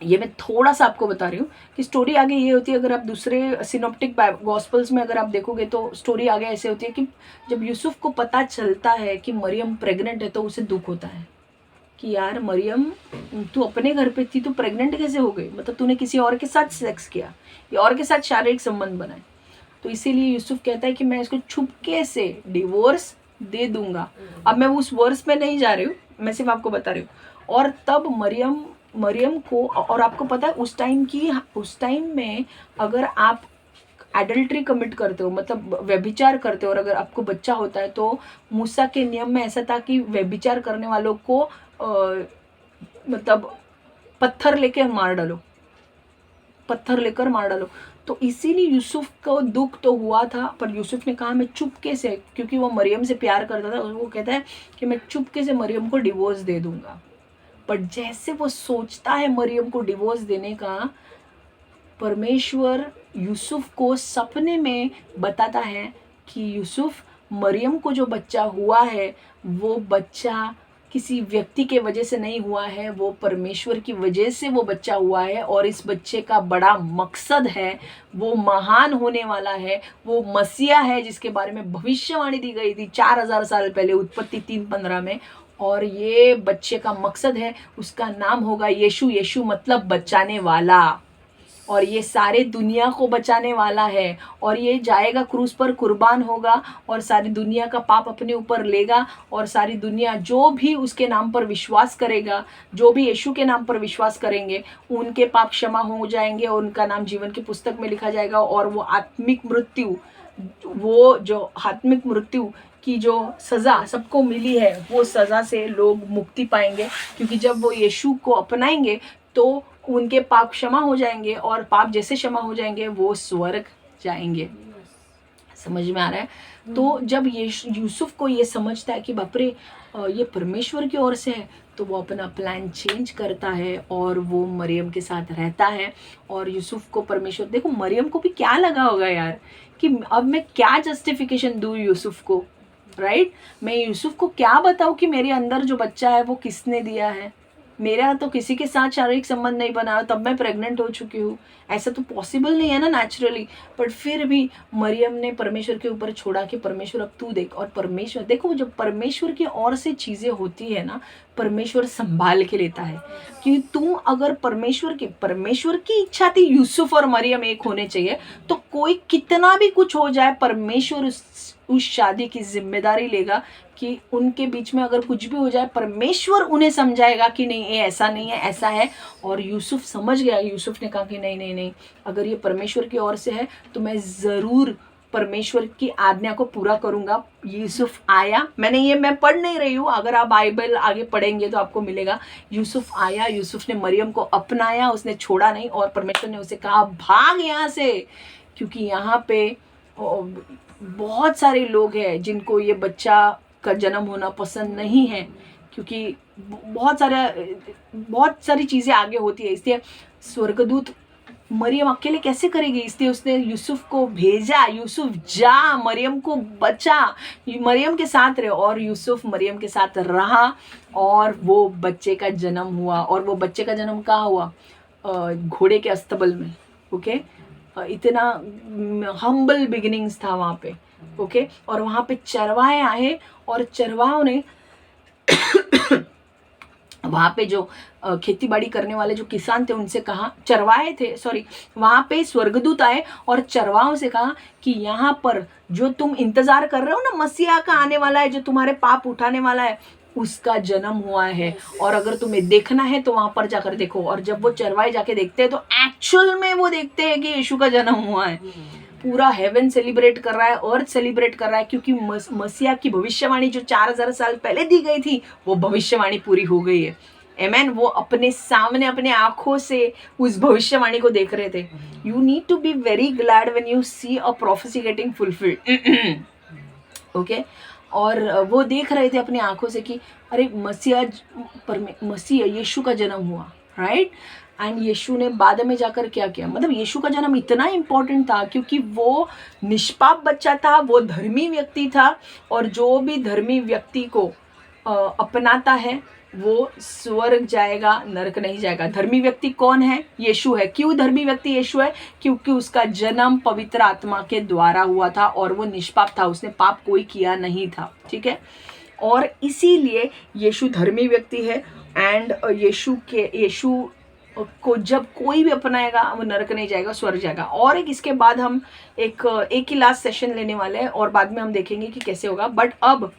ये मैं थोड़ा सा आपको बता रही हूँ कि स्टोरी आगे ये होती है। अगर आप दूसरे सिनोप्टिक गॉस्पल्स में अगर आप देखोगे तो स्टोरी आगे ऐसे होती है कि जब यूसुफ को पता चलता है कि मरियम प्रेग्नेंट है तो उसे दुख होता है कि यार मरियम, तू अपने घर पे थी, तू प्रेग्नेंट कैसे हो गई? मतलब तूने किसी और के साथ सेक्स किया या और के साथ शारीरिक संबंध बनाए। तो इसीलिए यूसुफ कहता है कि मैं इसको छुपके से डिवोर्स दे दूंगा। अब मैं उस वर्स में नहीं जा रही हूँ, मैं सिर्फ आपको बता रही हूँ। और तब मरियम को, और आपको पता है उस टाइम में अगर आप एडल्ट्री कमिट करते हो, मतलब व्यभिचार करते हो, और अगर आपको बच्चा होता है तो मूसा के नियम में ऐसा था कि व्यभिचार करने वालों को मतलब पत्थर लेकर मार डालो। तो इसीलिए यूसुफ को दुख तो हुआ था, पर यूसुफ ने कहा मैं चुपके से, क्योंकि वो मरियम से प्यार करता था, वो कहता है कि मैं चुपके से मरियम को डिवोर्स दे दूंगा। पर जैसे वो सोचता है मरियम को डिवोर्स देने का, परमेश्वर यूसुफ को सपने में बताता है कि यूसुफ, मरियम को जो बच्चा हुआ है वो बच्चा किसी व्यक्ति के वजह से नहीं हुआ है, वो परमेश्वर की वजह से वो बच्चा हुआ है। और इस बच्चे का बड़ा मकसद है, वो महान होने वाला है, वो मसीहा है जिसके बारे में भविष्यवाणी दी गई थी 4000 साल पहले, उत्पत्ति 3:15 में। और ये बच्चे का मकसद है, उसका नाम होगा यीशु। यीशु मतलब बचाने वाला, और ये सारे दुनिया को बचाने वाला है। और ये जाएगा क्रूस पर, कुर्बान होगा, और सारी दुनिया का पाप अपने ऊपर लेगा। और सारी दुनिया जो भी उसके नाम पर विश्वास करेगा, जो भी यीशु के नाम पर विश्वास करेंगे, उनके पाप क्षमा हो जाएंगे और उनका नाम जीवन की पुस्तक में लिखा जाएगा। और वो आत्मिक मृत्यु की जो सज़ा सबको मिली है, वो सज़ा से लोग मुक्ति पाएंगे। क्योंकि जब वो यीशु को अपनाएंगे तो उनके पाप क्षमा हो जाएंगे, और पाप जैसे क्षमा हो जाएंगे वो स्वर्ग जाएंगे। समझ में आ रहा है? तो जब ये यूसुफ को ये समझता है कि बाप रे ये परमेश्वर की ओर से है, तो वो अपना प्लान चेंज करता है और वो मरियम के साथ रहता है। और यूसुफ को परमेश्वर, देखो मरियम को भी क्या लगा होगा यार कि अब मैं क्या जस्टिफिकेशन दूँ यूसुफ को, राइट? मैं यूसुफ को क्या बताऊँ कि मेरे अंदर जो बच्चा है वो किसने दिया है? मेरा तो किसी के साथ शारीरिक संबंध नहीं बना, तब मैं प्रेग्नेंट हो चुकी हूँ, ऐसा तो पॉसिबल नहीं है ना नेचुरली। बट फिर भी मरियम ने परमेश्वर के ऊपर छोड़ा कि परमेश्वर अब तू देख। और परमेश्वर, देखो जब परमेश्वर की ओर से चीज़ें होती है ना, परमेश्वर संभाल के लेता है। कि तू अगर परमेश्वर की इच्छा थी यूसुफ और मरियम एक होने चाहिए, तो कोई कितना भी कुछ हो जाए, परमेश्वर उस शादी की जिम्मेदारी लेगा कि उनके बीच में अगर कुछ भी हो जाए, परमेश्वर उन्हें समझाएगा कि नहीं ये ऐसा नहीं है, ऐसा है। और यूसुफ समझ गया। यूसुफ ने कहा कि नहीं नहीं नहीं, अगर ये परमेश्वर की ओर से है तो मैं ज़रूर परमेश्वर की आज्ञा को पूरा करूंगा। यूसुफ आया, मैं पढ़ नहीं रही हूँ, अगर आप बाइबल आगे पढ़ेंगे तो आपको मिलेगा। यूसुफ आया, यूसुफ ने मरियम को अपनाया, उसने छोड़ा नहीं। और परमेश्वर ने उसे कहा भाग यहाँ से, क्योंकि यहाँ पे बहुत सारे लोग हैं जिनको ये बच्चा का जन्म होना पसंद नहीं है, क्योंकि बहुत सारी चीज़ें आगे होती है। इसलिए स्वर्गदूत मरियम अकेले कैसे करेगी, इसलिए उसने यूसुफ को भेजा, यूसुफ जा मरियम को बचा, मरियम के साथ रहे। और यूसुफ मरियम के साथ रहा और वो बच्चे का जन्म हुआ। और वो बच्चे का जन्म कहाँ हुआ? घोड़े के अस्तबल में। ओके, इतना हम्बल बिगिनिंग्स था वहाँ पे। ओके, और वहाँ पे चरवाहे आए और चरवाहों ने वहाँ पे जो खेती बाड़ी करने वाले जो किसान थे उनसे कहा, चरवाहे थे सॉरी, वहाँ पे स्वर्गदूत आए और चरवाहों से कहा कि यहाँ पर जो तुम इंतजार कर रहे हो ना, मसीहा का आने वाला है, जो तुम्हारे पाप उठाने वाला है, उसका जन्म हुआ है। और अगर तुम्हें देखना है तो वहां पर जाकर देखो। और जब वो चरवाहे जाके देखते हैं तो एक्चुअल में वो देखते हैं कि यीशु का जन्म हुआ है। पूरा हेवन सेलिब्रेट कर रहा है, अर्थ सेलिब्रेट कर रहा है, क्योंकि मसीहा की भविष्यवाणी जो 4000 साल पहले दी गई थी वो भविष्यवाणी पूरी हो गई है। आमेन। वो अपने सामने अपने आंखों से उस भविष्यवाणी को देख रहे थे। You need to be very glad when you see a prophecy getting fulfilled. Okay, और वो देख रहे थे अपनी आंखों से कि अरे मसीह यीशु का जन्म हुआ, राइट। एंड यीशु ने बाद में जाकर क्या किया, मतलब यीशु का जन्म इतना इम्पोर्टेंट था क्योंकि वो निष्पाप बच्चा था, वो धर्मी व्यक्ति था। और जो भी धर्मी व्यक्ति को अपनाता है वो स्वर्ग जाएगा, नरक नहीं जाएगा। धर्मी व्यक्ति कौन है? यीशु है। क्यों धर्मी व्यक्ति यीशु है? क्योंकि उसका जन्म पवित्र आत्मा के द्वारा हुआ था और वो निष्पाप था, उसने पाप कोई किया नहीं था, ठीक है। और इसीलिए यीशु धर्मी व्यक्ति है। एंड यीशु को जब कोई भी अपनाएगा वो नरक नहीं जाएगा, स्वर्ग जाएगा। और इसके बाद हम एक ही लास्ट सेशन लेने वाले हैं और बाद में हम देखेंगे कि कैसे होगा। बट अब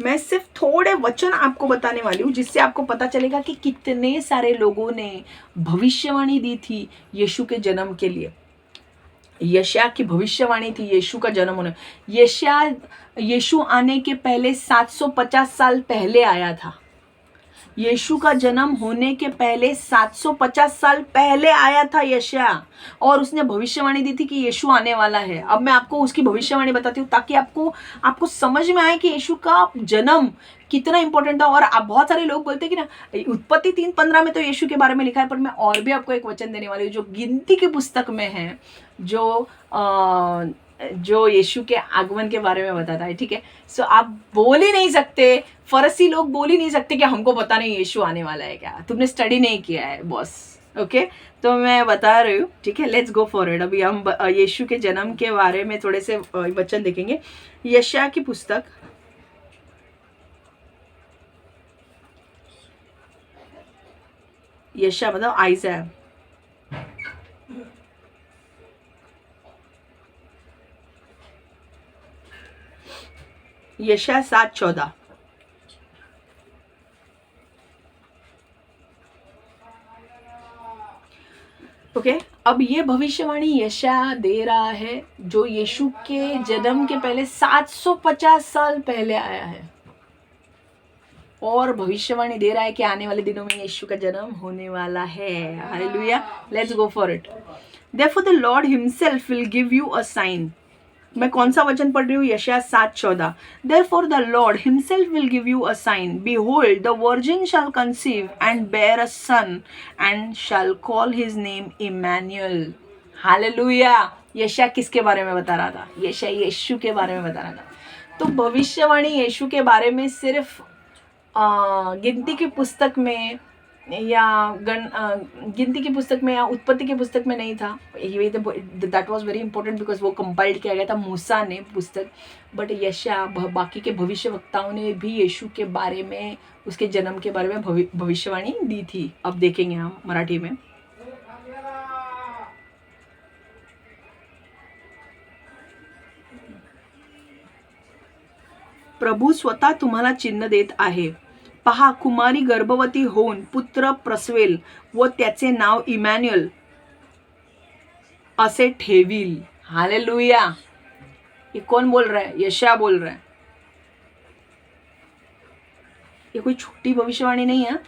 मैं सिर्फ थोड़े वचन आपको बताने वाली हूँ जिससे आपको पता चलेगा कि कितने सारे लोगों ने भविष्यवाणी दी थी यीशु के जन्म के लिए। यशायाह की भविष्यवाणी थी यीशु का जन्म होने। यीशु आने के पहले 750 साल पहले आया था। यीशु का जन्म होने के पहले 750 साल पहले आया था यशायाह, और उसने भविष्यवाणी दी थी कि यीशु आने वाला है। अब मैं आपको उसकी भविष्यवाणी बताती हूँ ताकि आपको समझ में आए कि यीशु का जन्म कितना इंपॉर्टेंट था। और आप बहुत सारे लोग बोलते हैं कि ना उत्पत्ति 3:15 में तो यीशु के बारे में लिखा है, पर मैं और भी आपको एक वचन देने वाली हूँ जो गिनती की पुस्तक में है, जो यीशु के आगमन के बारे में बताता है, ठीक है। सो आप बोल ही नहीं सकते, फरसी लोग बोल ही नहीं सकते कि हमको पता नहीं यीशु आने वाला है, क्या तुमने स्टडी नहीं किया है बॉस। ओके, तो मैं बता रही हूँ, ठीक है। Let's go for it. अभी हम यीशु के जन्म के बारे में थोड़े से वचन देखेंगे। यशायाह की पुस्तक, यशायाह मतलब आइज़ाया, यशायाह 7:14। ओके, अब ये भविष्यवाणी यशायाह दे रहा है जो यीशु के जन्म के पहले 750 साल पहले आया है, और भविष्यवाणी दे रहा है कि आने वाले दिनों में यीशु का जन्म होने वाला है। Hallelujah, let's go for it. Therefore the Lord himself will give you a sign. मैं कौन सा वचन पढ़ रही हूँ? यशायाह 7:14. Therefore the Lord himself will give you a sign. Behold, the virgin shall conceive and bear a son and shall call his name Emmanuel. Hallelujah. यशायाह किसके बारे में बता रहा था? यशायाह यीशु के बारे में बता रहा था. तो भविष्यवाणी यीशु के बारे में सिर्फ गिनती की पुस्तक में या गिनती की पुस्तक में या उत्पत्ति की पुस्तक में नहीं था. That was very important because वो कंपाइल्ड किया गया था मूसा ने पुस्तक. बट यशायाह बाकी के भविष्यवक्ताओं ने भी यीशु के बारे में, उसके जन्म के बारे में भविष्यवाणी दी थी. अब देखेंगे हम मराठी में. प्रभू स्वतः तुम्हाला चिन्ह देत आहे. पहा, कुमारी गर्भवती होऊन पुत्र प्रसवेल व त्याचे नाव इमॅन्युअल असे ठेवील. हालेलुया. ये कौन बोल रहा है? यशायाह बोल रहा है. ये कोई छोटी भविष्यवाणी नहीं है.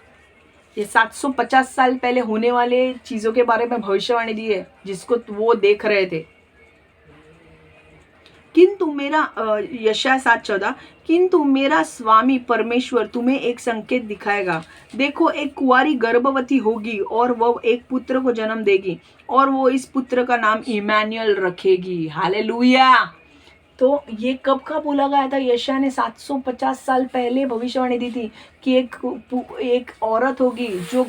ये 750 साल पहले होने वाले चीजों के बारे में भविष्यवाणी दी है जिसको वो देख रहे थे. किंतु मेरा यशायाह 7:14, किंतु मेरा स्वामी परमेश्वर तुम्हें एक संकेत दिखाएगा. देखो, एक कुंवारी गर्भवती होगी और वह एक पुत्र को जन्म देगी और वो इस पुत्र का नाम इमैनुअल रखेगी. हालेलुया. तो ये कब का बोला गया था? यशायाह ने 750 साल पहले भविष्यवाणी दी थी कि एक औरत होगी जो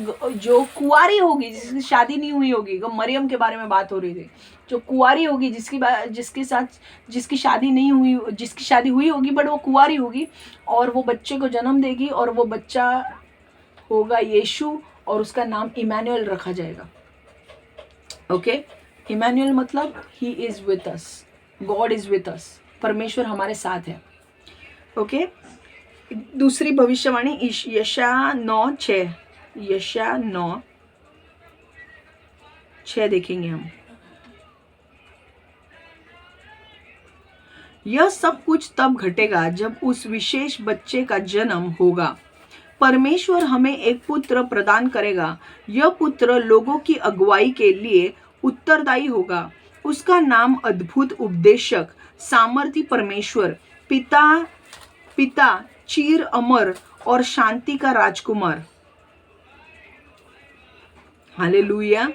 कुंवारी होगी, जिसकी शादी नहीं हुई होगी. मरियम के बारे में बात हो रही थी. जो कुंवारी होगी, जिसकी शादी नहीं हुई, जिसकी शादी हुई होगी बट वो कुंवारी होगी और वो बच्चे को जन्म देगी और वो बच्चा होगा यीशु और उसका नाम इमैनुअल रखा जाएगा. ओके. इमैनुअल मतलब he is with us, God is with us. परमेश्वर हमारे साथ है. ओके. दूसरी भविष्यवाणी यशायाह 9:6. यशायाह 9:6 देखेंगे हम. यह सब कुछ तब घटेगा जब उस विशेष बच्चे का जन्म होगा. परमेश्वर हमें एक पुत्र प्रदान करेगा. यह पुत्र लोगों की अगुवाई के लिए उत्तरदायी होगा. उसका नाम अद्भुत उपदेशक, सामर्थी परमेश्वर, पिता चीर अमर और शांति का राजकुमार. हालेलुया.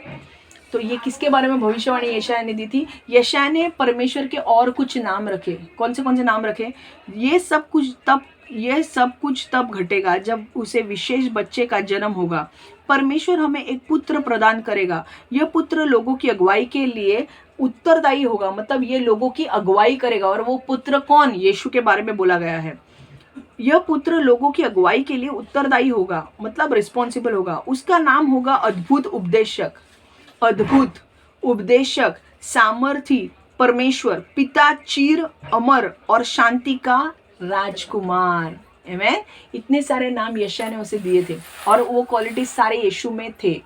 तो ये किसके बारे में भविष्यवाणी यशायाह ने दी थी? यशायाह ने परमेश्वर के और कुछ नाम रखे. कौन से नाम रखे? ये सब कुछ तब घटेगा जब उसे विशेष बच्चे का जन्म होगा. परमेश्वर हमें एक पुत्र प्रदान करेगा. यह पुत्र लोगों की अगुवाई के लिए उत्तरदायी होगा. मतलब ये लोगों की अगुवाई करेगा. और वो पुत्र कौन? यीशु के बारे में बोला गया है. यह पुत्र लोगों की अगुवाई के लिए उत्तरदायी होगा, मतलब रिस्पॉन्सिबल होगा. उसका नाम होगा अद्भुत उपदेशक, सामर्थी परमेश्वर, पिता चीर अमर और शांति का राजकुमार. आमीन. इतने सारे नाम यशायाह ने उसे दिए थे और वो क्वालिटीज सारे यीशु में थे.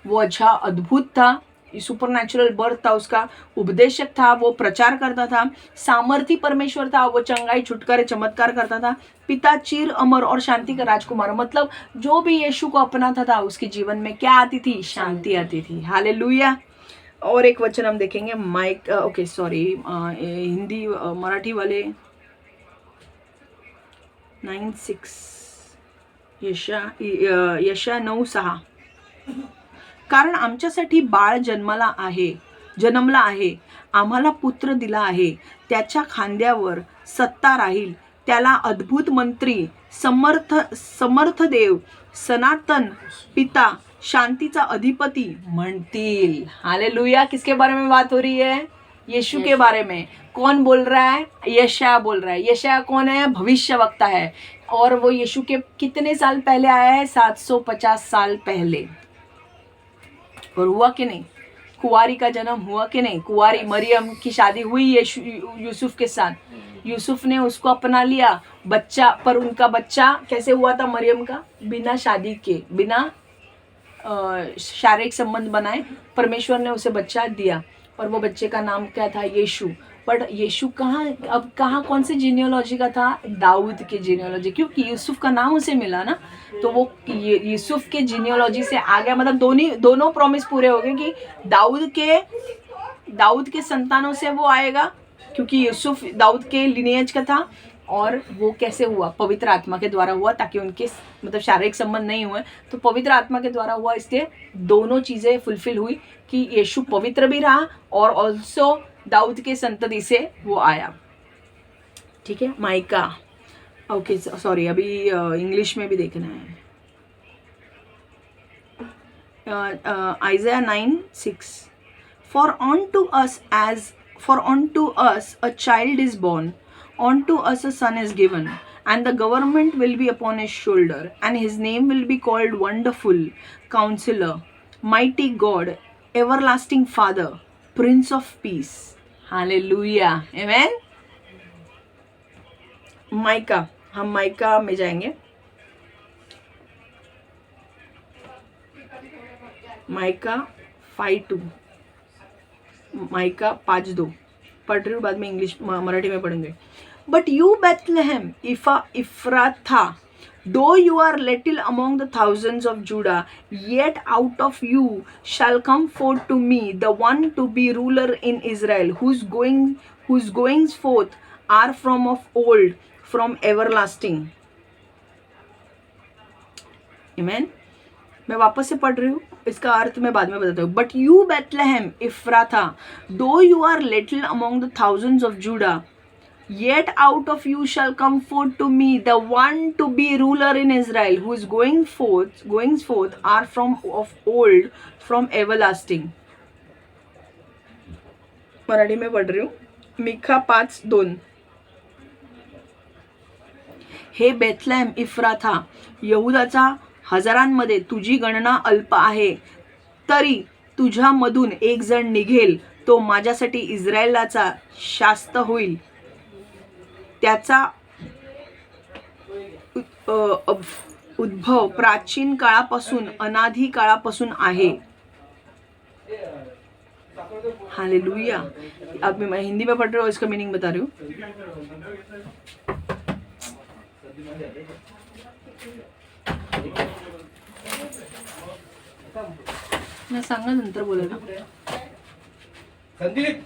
वो अच्छा अद्भुत था, सुपरनैचुरल बर्थ था उसका. उपदेशक था, वो प्रचार करता था. सामर्थी परमेश्वर था, वो चंगाई छुटकारे चमत्कार करता था. पिता चीर अमर और शांति का राजकुमार, मतलब जो भी यीशु को अपनाता था उसके जीवन में क्या आती थी? शांति आती थी. हालेलुया. और एक वचन हम देखेंगे हिंदी मराठी वाले 9:6. यशायाह 9:6. कारण आमच्यासाठी बाळ जन्मला आहे, आम्हाला पुत्र दिला आहे. त्याच्या खांद्यावर सत्ता राहील. त्याला अद्भुत मंत्री, समर्थ देव, सनातन पिता, शांतीचा अधिपति म्हणतील. हालेलुया. किसके बारे में बात हो रही है? यीशु के बारे में. कौन बोल रहा है? यशायाह बोल रहा है. यशायाह कौन है? भविष्यवक्ता है. और वो यीशु के कितने साल पहले आया है? 750 साल पहले. और हुआ कि नहीं? कुंवारी का जन्म हुआ कि नहीं? कुंवारी मरियम की शादी हुई यूसुफ के साथ. यूसुफ ने उसको अपना लिया बच्चा, पर उनका बच्चा कैसे हुआ था? मरियम का बिना शादी के, बिना शारीरिक संबंध बनाए परमेश्वर ने उसे बच्चा दिया और वो बच्चे का नाम क्या था? यीशु. बट यीशु कहाँ, अब कहाँ कौन से जीनियोलॉजी का था? दाऊद के जीनियोलॉजी, क्योंकि यूसुफ का नाम उसे मिला ना, तो वो यूसुफ के जीनियोलॉजी से आ गया। मतलब दोनों प्रॉमिस पूरे हो गए कि दाऊद के संतानों से वो आएगा, क्योंकि यूसुफ दाऊद के लिनिएज का था। और वो कैसे हुआ? पवित्र आत्मा के द्वारा हुआ, ताकि उनके मतलब शारीरिक संबंध नहीं हुए, तो पवित्र आत्मा के द्वारा हुआ। इसलिए दोनों चीज़ें फुलफिल हुई कि यीशु पवित्र भी रहा और ऑल्सो दाऊद के संतति से वो आया। ठीक है, माइका, ओके सॉरी, अभी इंग्लिश में भी देखना है। Isaiah 9:6 For unto us a child is born, unto us a son is given, and the government will be upon his shoulder, and his name will be called Wonderful, Counselor, Mighty God, Everlasting Father, Prince of Peace. Hallelujah, amen. Mica, हम mica में जाएंगे। Mica 5:2, mica 5:2 पढ़ रही हूँ, बाद में English Marathi में पढ़ेंगे। But you Bethlehem Ephrathah, though you are little among the thousands of Judah, yet out of you shall come forth to me the one to be ruler in Israel, whose goings forth are from of old, from everlasting. Amen. मैं वापस से पढ़ रही हूँ, इसका अर्थ मैं बाद में बताता हूँ। But you Bethlehem Ephrathah, though you are little among the thousands of Judah, yet out of you shall come forth to me the one to be ruler in Israel, whose goings forth are from of old, from everlasting. Marathi में पढ़ रही हूँ, मिखा 5:2। हे Bethlehem इफ्राथा, यहुदाचा हजारांमध्ये तुझी गणना अल्प आहे, तरी तुझ्यामधून एक जण निघेल, तो माझ्यासाठी इस्रायलाचा शास्त होईल। त्याचा उद्भव प्राचीन काळापासून, अनादि काळापासून आहे। हालेलुया। अब मैं हिंदी में पढ़ रही हूँ, इसका मीनिंग बता रही हूँ। मैं सांगा नंतर बोलेल। संदीप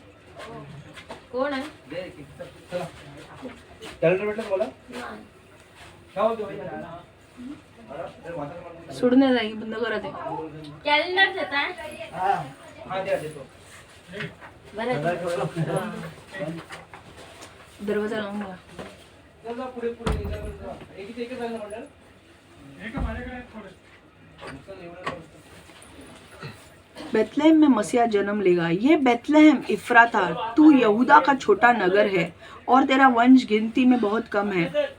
कोण आहे? कॅलेंडर भेटलं बोला। सोडून द्या, बंद करा ते। कॅलेंडर देता है? हां द्या देतो। बरं दरवाजा लावून बघा। चला पुढे एक झालं मंडळ। एक माझ्याकडे थोडं। बेथलेहम में मसीहा जन्म लेगा। यह बेथलेहम इफ्राता, तू यहूदा का छोटा नगर है और तेरा वंश गिनती में बहुत कम है,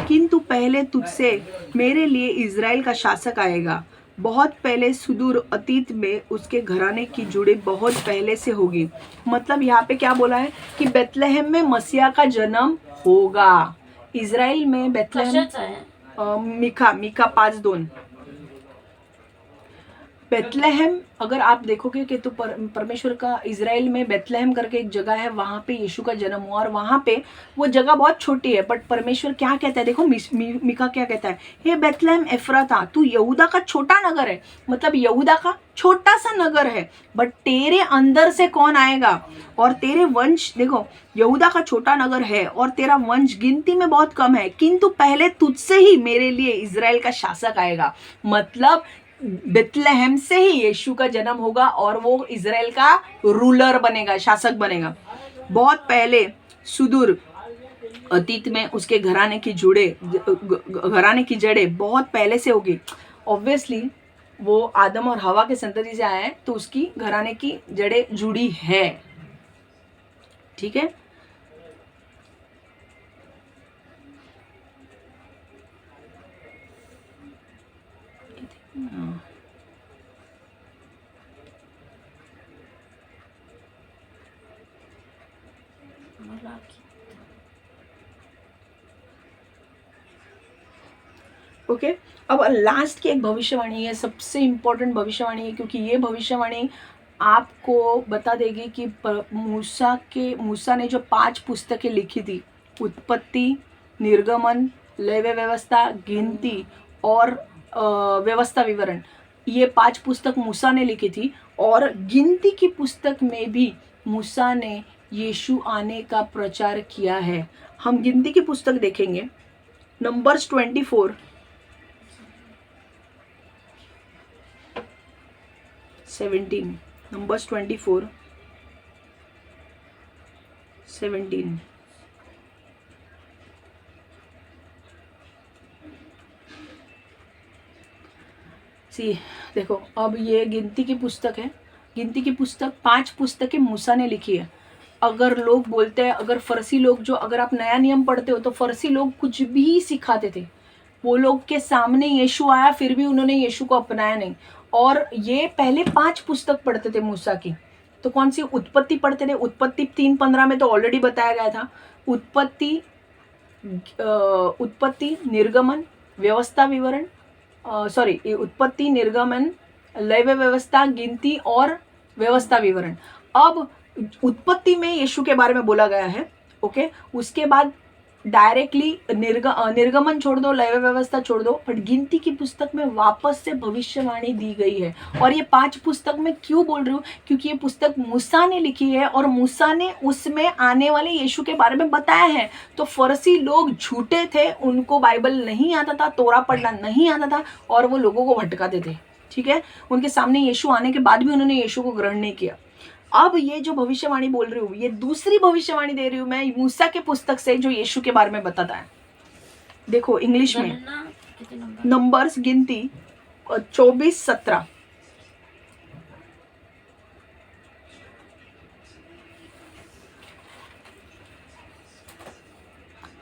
किंतु पहले तुझसे मेरे लिए इज़राइल का शासक आएगा। बहुत पहले सुदूर अतीत में उसके घराने की जुड़ी बहुत पहले से होगी। मतलब यहाँ पे क्या बोला है कि बेथलेहम में मसीहा का जन्म होगा। इज़राइल में बेथलेहम, मिका 5:2। बेथलेहम अगर आप देखोगे कि तो परमेश्वर का इज़राइल में बेथलेहम करके एक जगह है, वहाँ पे यीशु का जन्म हुआ और वहाँ पे वो जगह बहुत छोटी है, बट परमेश्वर क्या कहता है, देखो मिका क्या कहता है, हे बेथलेहम एफ्राता, तू यहूदा का छोटा नगर है। मतलब यहूदा का छोटा सा नगर है, बट तेरे अंदर से कौन आएगा और तेरे वंश, देखो यहूदा का छोटा नगर है और तेरा वंश गिनती में बहुत कम है, किंतु पहले तुझसे ही मेरे लिए इज़राइल का शासक आएगा। मतलब बेथलेहम से ही यीशु का जन्म होगा और वो इज़राइल का रूलर बनेगा, शासक बनेगा। बहुत पहले सुदूर अतीत में उसके घराने की जड़ें बहुत पहले से होगी। ऑब्वियसली वो आदम और हवा के संतति से आया है, तो उसकी घराने की जड़ें जुड़ी है। ठीक है, ओके अब लास्ट की एक भविष्यवाणी है, सबसे इंपॉर्टेंट भविष्यवाणी है, क्योंकि ये भविष्यवाणी आपको बता देगी कि मूसा ने जो 5 पुस्तकें लिखी थी, उत्पत्ति, निर्गमन, लेव्य व्यवस्था, गिनती और व्यवस्था विवरण, ये 5 पुस्तक मूसा ने लिखी थी। और गिनती की पुस्तक में भी मूसा ने यीशु आने का प्रचार किया है। हम गिनती की पुस्तक देखेंगे, नंबर्स 24, 17, नंबर्स 24, 17। देखो, अब ये गिनती की पुस्तक है। गिनती की पुस्तक 5 पुस्तकें मूसा ने लिखी है। अगर लोग बोलते हैं, अगर फरसी लोग जो, अगर आप नया नियम पढ़ते हो तो फरसी लोग कुछ भी सिखाते थे। वो लोग के सामने यीशु आया, फिर भी उन्होंने यीशु को अपनाया नहीं। और ये पहले 5 पुस्तक पढ़ते थे मूसा की। तो कौन सी? उत्पत्ति पढ़ते थे। उत्पत्ति 3:15 में तो ऑलरेडी बताया गया था। उत्पत्ति, निर्गमन, व्यवस्था विवरण, उत्पत्ति, निर्गमन, लेव्य व्यवस्था, गिनती और व्यवस्था विवरण। अब उत्पत्ति में यीशु के बारे में बोला गया है, ओके। उसके बाद डायरेक्टली निर्गमन छोड़ दो, लेव्य व्यवस्था छोड़ दो, बट गिनती की पुस्तक में वापस से भविष्यवाणी दी गई है। और ये 5 पुस्तक में क्यों बोल रही हूँ? क्योंकि ये पुस्तक मूसा ने लिखी है और मूसा ने उसमें आने वाले यीशु के बारे में बताया है। तो फरसी लोग झूठे थे, उनको बाइबल नहीं आता था, तोरा पढ़ना नहीं आता था और वो लोगों को भटकाते थे, ठीक है। उनके सामने यीशु आने के बाद भी उन्होंने यीशु को ग्रहण नहीं किया। अब ये जो भविष्यवाणी बोल रही हूँ, ये दूसरी भविष्यवाणी दे रही हूँ मैं मूसा के पुस्तक से, जो यीशु के बारे में बताता है। देखो इंग्लिश में, नंबर्स, गिनती 24:17।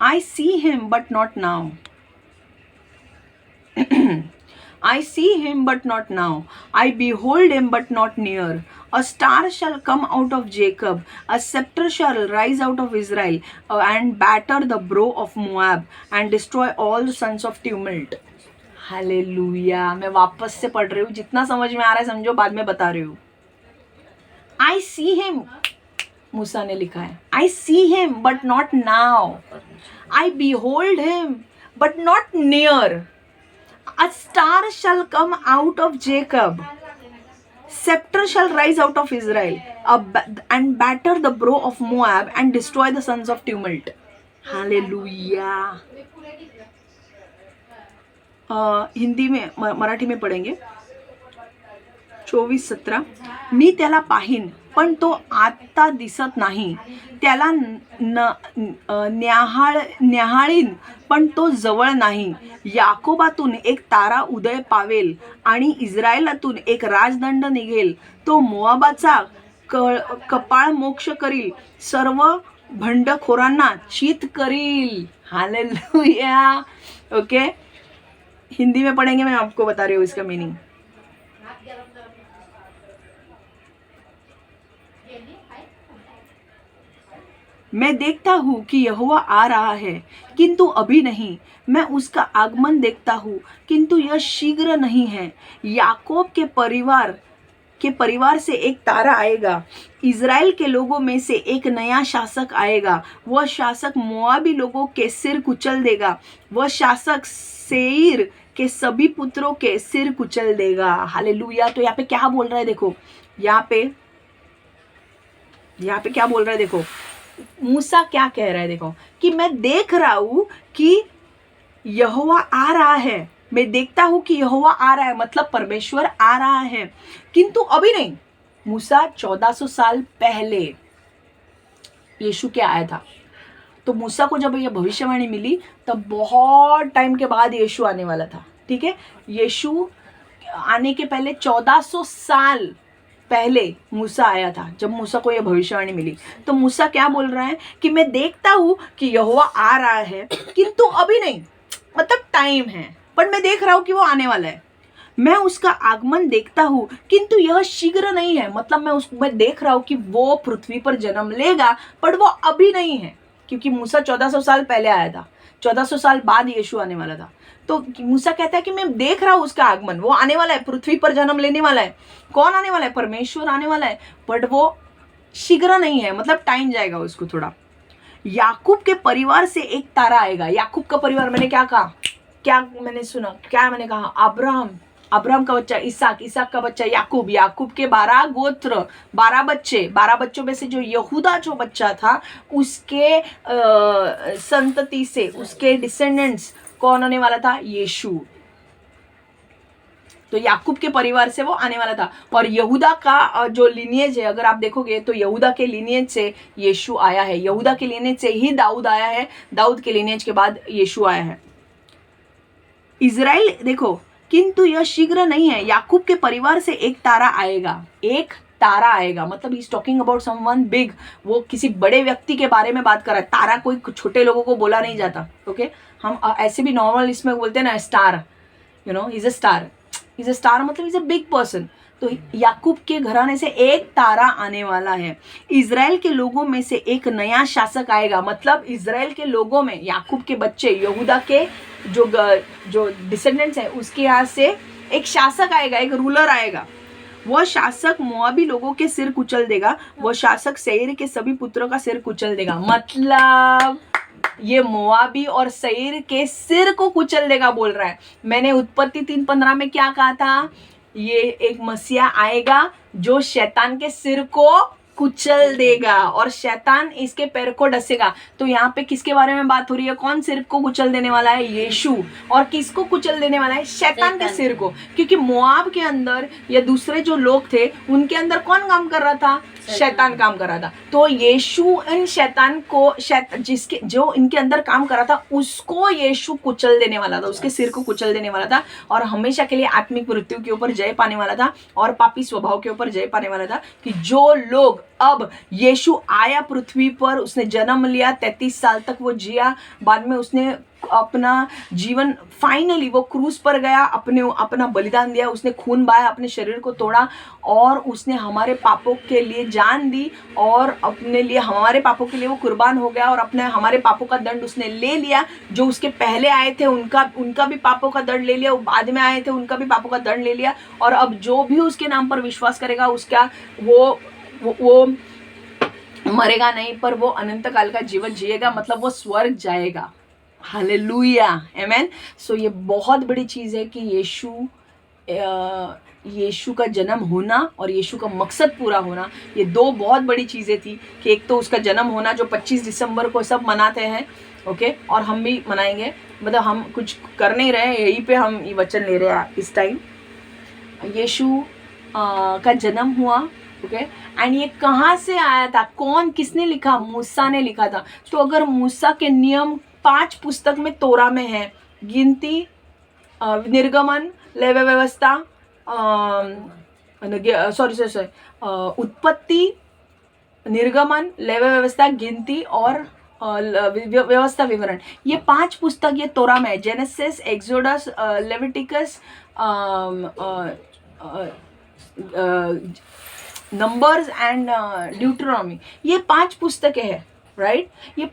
I see him but not now. I see him but not now. I behold him but not near. A star shall come out of Jacob. A scepter shall rise out of Israel, and batter the brow of Moab, and destroy all the sons of tumult. Hallelujah. मैं वापस से पढ़ रही हूँ, जितना समझ में आ रहा है समझो, बाद में बता रही हूँ। I see him, मूसा ने लिखा है। I see him but not now. I behold him but not near. A star shall come out of Jacob. Scepter shall rise out of Israel, and batter the brow of Moab, and destroy the sons of tumult. Hallelujah. Hindi में, मराठी में पढ़ेंगे। 24:17। मी त्याला पाहीन पण तो आता दिसत नाही, त्याला न्याहाळीन पण तो जवळ नाही। याकोबातून एक तारा उदय पावेल आणि इस्रायलातून एक राजदंड निघेल। तो मोआबाचा कपाळ मोक्ष करील, सर्व भंडखोरांना चित करील। हालेलुया। ओके, हिंदी में पढ़ेंगे, मैं आपको बता रही हूँ इसका मीनिंग। मैं देखता हूँ कि यहोवा आ रहा है, किंतु अभी नहीं। मैं उसका आगमन देखता हूँ, किंतु यह शीघ्र नहीं है। याकूब के परिवार से एक तारा आएगा, इज़राइल के लोगों में से एक नया शासक आएगा। वह शासक मोआबी लोगों के सिर कुचल देगा। वह शासक सेईर के सभी पुत्रों के सिर कुचल देगा। हालेलुया। तो यहाँ पे क्या बोल रहा है? देखो यहाँ पे क्या बोल रहा है? देखो मूसा क्या कह रहा है? देखो कि मैं देख रहा हूं कि यहोवा आ रहा है। मैं देखता हूं कि यहोवा आ रहा है, मतलब परमेश्वर आ रहा है, किंतु अभी नहीं। मूसा 1400 साल पहले यीशु के आया था। तो मूसा को जब यह भविष्यवाणी मिली तब बहुत टाइम के बाद यीशु आने वाला था, ठीक है। यीशु आने के पहले 1400 साल पहले मूसा आया था, जब मूसा को यह भविष्यवाणी मिली। तो मूसा क्या बोल रहा है कि मैं देखता हूं कि यहोवा आ रहा है, किंतु अभी नहीं, मतलब टाइम है, पर मैं देख रहा हूं कि वो आने वाला है। मैं उसका आगमन देखता हूं, किंतु यह शीघ्र नहीं है, मतलब मैं देख रहा हूं कि वो पृथ्वी पर जन्म लेगा, पर वो अभी नहीं है। क्योंकि मूसा 1400 साल पहले आया था, 1400 साल बाद यीशु आने वाला था। तो मूसा कहता है कि मैं देख रहा हूँ उसका आगमन, वो आने वाला है, पृथ्वी पर जन्म लेने वाला है। कौन आने वाला है? परमेश्वर आने वाला है, बट वो शीघ्र नहीं है, मतलब टाइम जाएगा उसको थोड़ा। याकूब के परिवार से एक तारा आएगा। याकूब का परिवार, मैंने क्या कहा, क्या मैंने सुना, क्या मैंने कहा? अब्राहम का बच्चा इसहाक, इसहाक का बच्चा याकूब, याकूब के 12 गोत्र, 12 बच्चे, 12 बच्चों में से जो यहूदा जो बच्चा था उसके संतति से, उसके डिसेंडेंट्स कौन होने वाला था? यीशु। तो याकूब के परिवार से वो आने वाला था। और यहूदा का जो लिनिएज है, अगर आप देखोगे तो यहूदा के लिनिएज से यीशु आया है, यहूदा के लिनिएज से ही दाऊद आया है, दाऊद के लिनिएज के बाद यीशु आया है। इजराइल देखो, किंतु यह शीघ्र नहीं है, याकूब के परिवार से एक तारा आएगा, एक तारा आएगा, मतलब is talking about someone big. वो किसी बड़े व्यक्ति के बारे में बात कर रहा है। तारा कोई छोटे लोगों को बोला नहीं जाता, ओके। हम ऐसे भी नॉर्मल इसमें बोलते हैं ना, star, you know, is a star, is a star मतलब इज अ बिग पर्सन। तो याकूब के घराने से एक तारा आने वाला है। इजराइल के लोगों में से एक नया शासक आएगा, मतलब इजराइल के लोगों में याकूब के बच्चे, यहूदा के जो डिसेंडेंट्स हैं, उसके यहाँ से एक शासक आएगा, एक रूलर आएगा। वह शासक मोआबी लोगों के सिर कुचल देगा, वह शासक सेईर के सभी पुत्रों का सिर कुचल देगा। मतलब ये मोआबी और सेईर के सिर को कुचल देगा बोल रहा है। मैंने उत्पत्ति 3:15 में क्या कहा था? ये एक मसीहा आएगा जो शैतान के सिर को कुचल देगा और शैतान इसके पैर को डसेगा। तो यहाँ पे किसके बारे में बात हो रही है? कौन सिर को कुचल देने वाला है? यीशु। और किसको कुचल देने वाला है? शैतान के सिर को। क्योंकि मोआब के अंदर या दूसरे जो लोग थे उनके अंदर कौन काम कर रहा था? शैतान काम कर रहा था। तो यीशु इन शैतान को, जिसके जो इनके अंदर काम कर रहा था, उसको यीशु कुचल देने वाला था, उसके सिर को कुचल देने वाला था और हमेशा के लिए आत्मिक मृत्यु के ऊपर जय पाने वाला था और पापी स्वभाव के ऊपर जय पाने वाला था। कि जो लोग, अब यीशु आया पृथ्वी पर, उसने जन्म लिया, 33 साल तक वो जिया, बाद में उसने अपना जीवन, फाइनली वो क्रूस पर गया, अपना बलिदान दिया, उसने खून बहाया, अपने शरीर को तोड़ा और उसने हमारे पापों के लिए जान दी और अपने लिए, हमारे पापों के लिए वो कुर्बान हो गया और अपने हमारे पापों का दंड उसने ले लिया। जो उसके पहले आए थे उनका भी पापों का दंड ले लिया, वो बाद में आए थे उनका भी पापों का दंड ले लिया। और अब जो भी उसके नाम पर विश्वास करेगा उसका वो मरेगा नहीं, पर वो अनंत काल का जीवन जिएगा, मतलब वो स्वर्ग जाएगा। हालेलुया, आमेन। सो ये बहुत बड़ी चीज़ है कि यीशु का जन्म होना और यीशु का मकसद पूरा होना, ये दो बहुत बड़ी चीज़ें थी। कि एक तो उसका जन्म होना जो 25 दिसंबर को सब मनाते हैं, ओके, और हम भी मनाएंगे, मतलब हम कुछ कर नहीं रहे, यहीं पे हम ये वचन ले रहे हैं इस टाइम। यीशु का जन्म हुआ, ओके, एंड ये कहाँ से आया था? कौन, किसने लिखा? मूसा ने लिखा था। तो अगर मूसा के नियम 5 पुस्तक में, तोरा में है, गिनती, निर्गमन, लेवी व्यवस्था, उत्पत्ति, निर्गमन, लेवी व्यवस्था, गिनती और व्यवस्था विवरण, ये 5 पुस्तक ये तोरा में है। Genesis, Exodus, Leviticus, Numbers and Deuteronomy, ये 5 पुस्तकें हैं, राइट। ये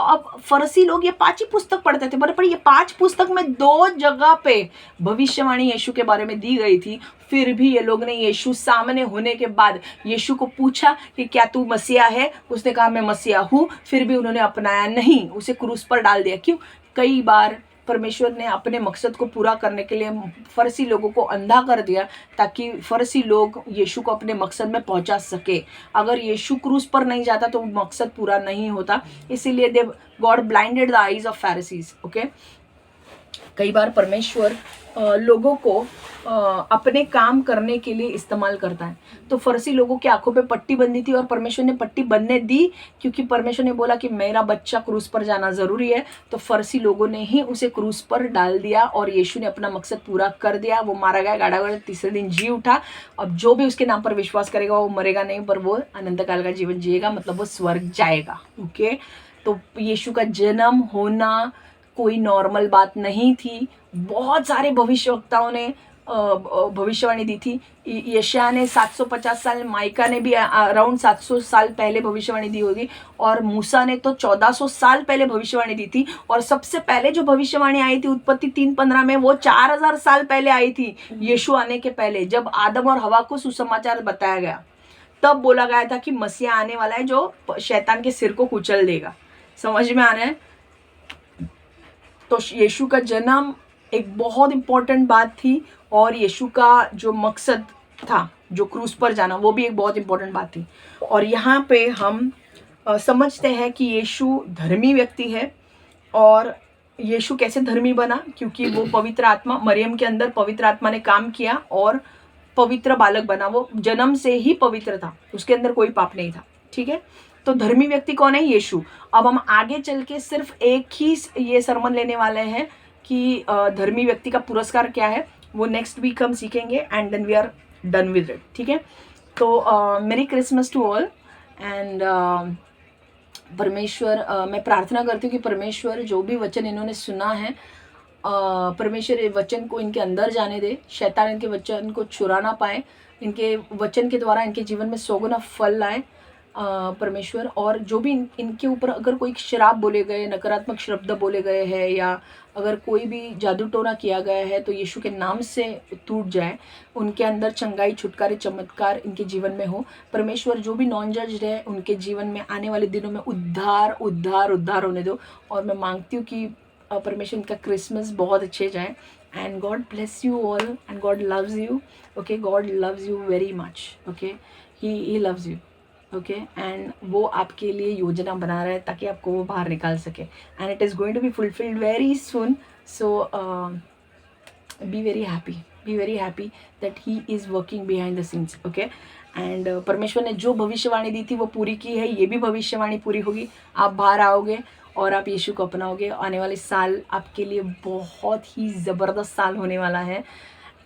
अब फरसी लोग ये 5 ही पुस्तक पढ़ते थे, पर ये 5 पुस्तक में 2 जगह पे भविष्यवाणी यीशु के बारे में दी गई थी। फिर भी ये लोग ने यीशु सामने होने के बाद यीशु को पूछा कि क्या तू मसीहा है? उसने कहा मैं मसीहा हूँ। फिर भी उन्होंने अपनाया नहीं, उसे क्रूस पर डाल दिया। क्यों? कई बार परमेश्वर ने अपने मकसद को पूरा करने के लिए फरसी लोगों को अंधा कर दिया ताकि फरसी लोग यीशु को अपने मकसद में पहुंचा सके। अगर यीशु क्रूस पर नहीं जाता तो मकसद पूरा नहीं होता। इसीलिए they God blinded the eyes of Pharisees, okay. कई बार परमेश्वर लोगों को अपने काम करने के लिए इस्तेमाल करता है। तो फरसी लोगों की आंखों पे पट्टी बंधी थी और परमेश्वर ने पट्टी बंधने दी क्योंकि परमेश्वर ने बोला कि मेरा बच्चा क्रूस पर जाना ज़रूरी है। तो फरसी लोगों ने ही उसे क्रूस पर डाल दिया और यीशु ने अपना मकसद पूरा कर दिया। वो मारा गया, गाड़ा गया, तीसरे दिन जी उठा। अब जो भी उसके नाम पर विश्वास करेगा वो मरेगा नहीं, पर वो अनंत काल का जीवन जिएगा, मतलब वो स्वर्ग जाएगा, ओके। तो यीशु का जन्म होना कोई नॉर्मल बात नहीं थी। बहुत सारे भविष्यवक्ताओं ने भविष्यवाणी दी थी। यशायाह ने 750 साल, माइका ने भी अराउंड 700 साल पहले भविष्यवाणी दी होगी, और मूसा ने तो 1400 साल पहले भविष्यवाणी दी थी। और सबसे पहले जो भविष्यवाणी आई थी उत्पत्ति 3:15 में, वो 4000 साल पहले आई थी, यीशु आने के पहले, जब आदम और हवा को सुसमाचार बताया गया। तब बोला गया था कि मसीहा आने वाला है जो शैतान के सिर को कुचल देगा। समझ में आ रहा है? तो यीशु का जन्म एक बहुत इम्पोर्टेंट बात थी, और यीशु का जो मकसद था, जो क्रूस पर जाना, वो भी एक बहुत इम्पोर्टेंट बात थी। और यहाँ पे हम समझते हैं कि यीशु धर्मी व्यक्ति है। और यीशु कैसे धर्मी बना? क्योंकि वो पवित्र आत्मा, मरियम के अंदर पवित्र आत्मा ने काम किया और पवित्र बालक बना। वो जन्म से ही पवित्र था, उसके अंदर कोई पाप नहीं था। ठीक है, तो धर्मी व्यक्ति कौन है? यीशु। अब हम आगे चल के सिर्फ एक ही ये सरमन लेने वाले हैं कि धर्मी व्यक्ति का पुरस्कार क्या है, वो नेक्स्ट वीक हम सीखेंगे, and then we are done with it. ठीक है, तो मेरी क्रिसमस टू ऑल। एंड परमेश्वर, मैं प्रार्थना करती हूँ कि परमेश्वर जो भी वचन इन्होंने सुना है, परमेश्वर ये वचन को इनके अंदर जाने दे, शैतान इनके वचन को चुरा ना पाए, इनके वचन के द्वारा इनके जीवन में 100 गुना फल लाए परमेश्वर। और जो भी इनके ऊपर अगर कोई श्राप बोले गए, नकारात्मक शब्द बोले गए हैं, या अगर कोई भी जादू टोना किया गया है, तो यीशु के नाम से टूट जाए। उनके अंदर चंगाई, छुटकारे, चमत्कार इनके जीवन में हो। परमेश्वर जो भी नॉन जज्ड है, उनके जीवन में आने वाले दिनों में उद्धार उद्धार उद्धार होने दो। और मैं मांगती हूँ कि परमेश्वर इनका क्रिसमस बहुत अच्छे जाए। And God bless you all, and God loves you. Okay, God loves you very much. Okay, he loves you. Okay, and वो आपके लिए योजना बना रहा है ताकि आपको वो बाहर निकाल सके, and it is going to be fulfilled very soon. So be very happy that he is working behind the scenes. Okay, and परमेश्वर ने जो भविष्यवाणी दी थी वो पूरी की है, ये भी भविष्यवाणी पूरी होगी। आप बाहर आओगे और आप यीशु को अपनाओगे। आने वाले साल आपके लिए बहुत ही ज़बरदस्त साल होने वाला है,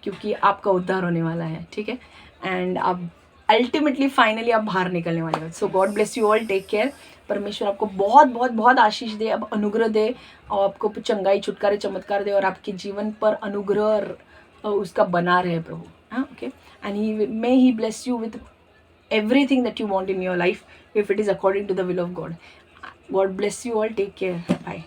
क्योंकि आपका उद्धार होने वाला है। ठीक है, एंड आप अल्टीमेटली फाइनली आप बाहर निकलने वाले हो। So God bless you all, take care. परमेश्वर आपको बहुत बहुत बहुत आशीष दे, अब अनुग्रह दे, और आपको चंगाई, छुटकारे, चमत्कार दे, और आपके जीवन पर अनुग्रह उसका बना रहे प्रभु। हाँ, okay, and he bless you with everything that you want in your life if it is according to the will of God. God bless you all. Take care. Bye.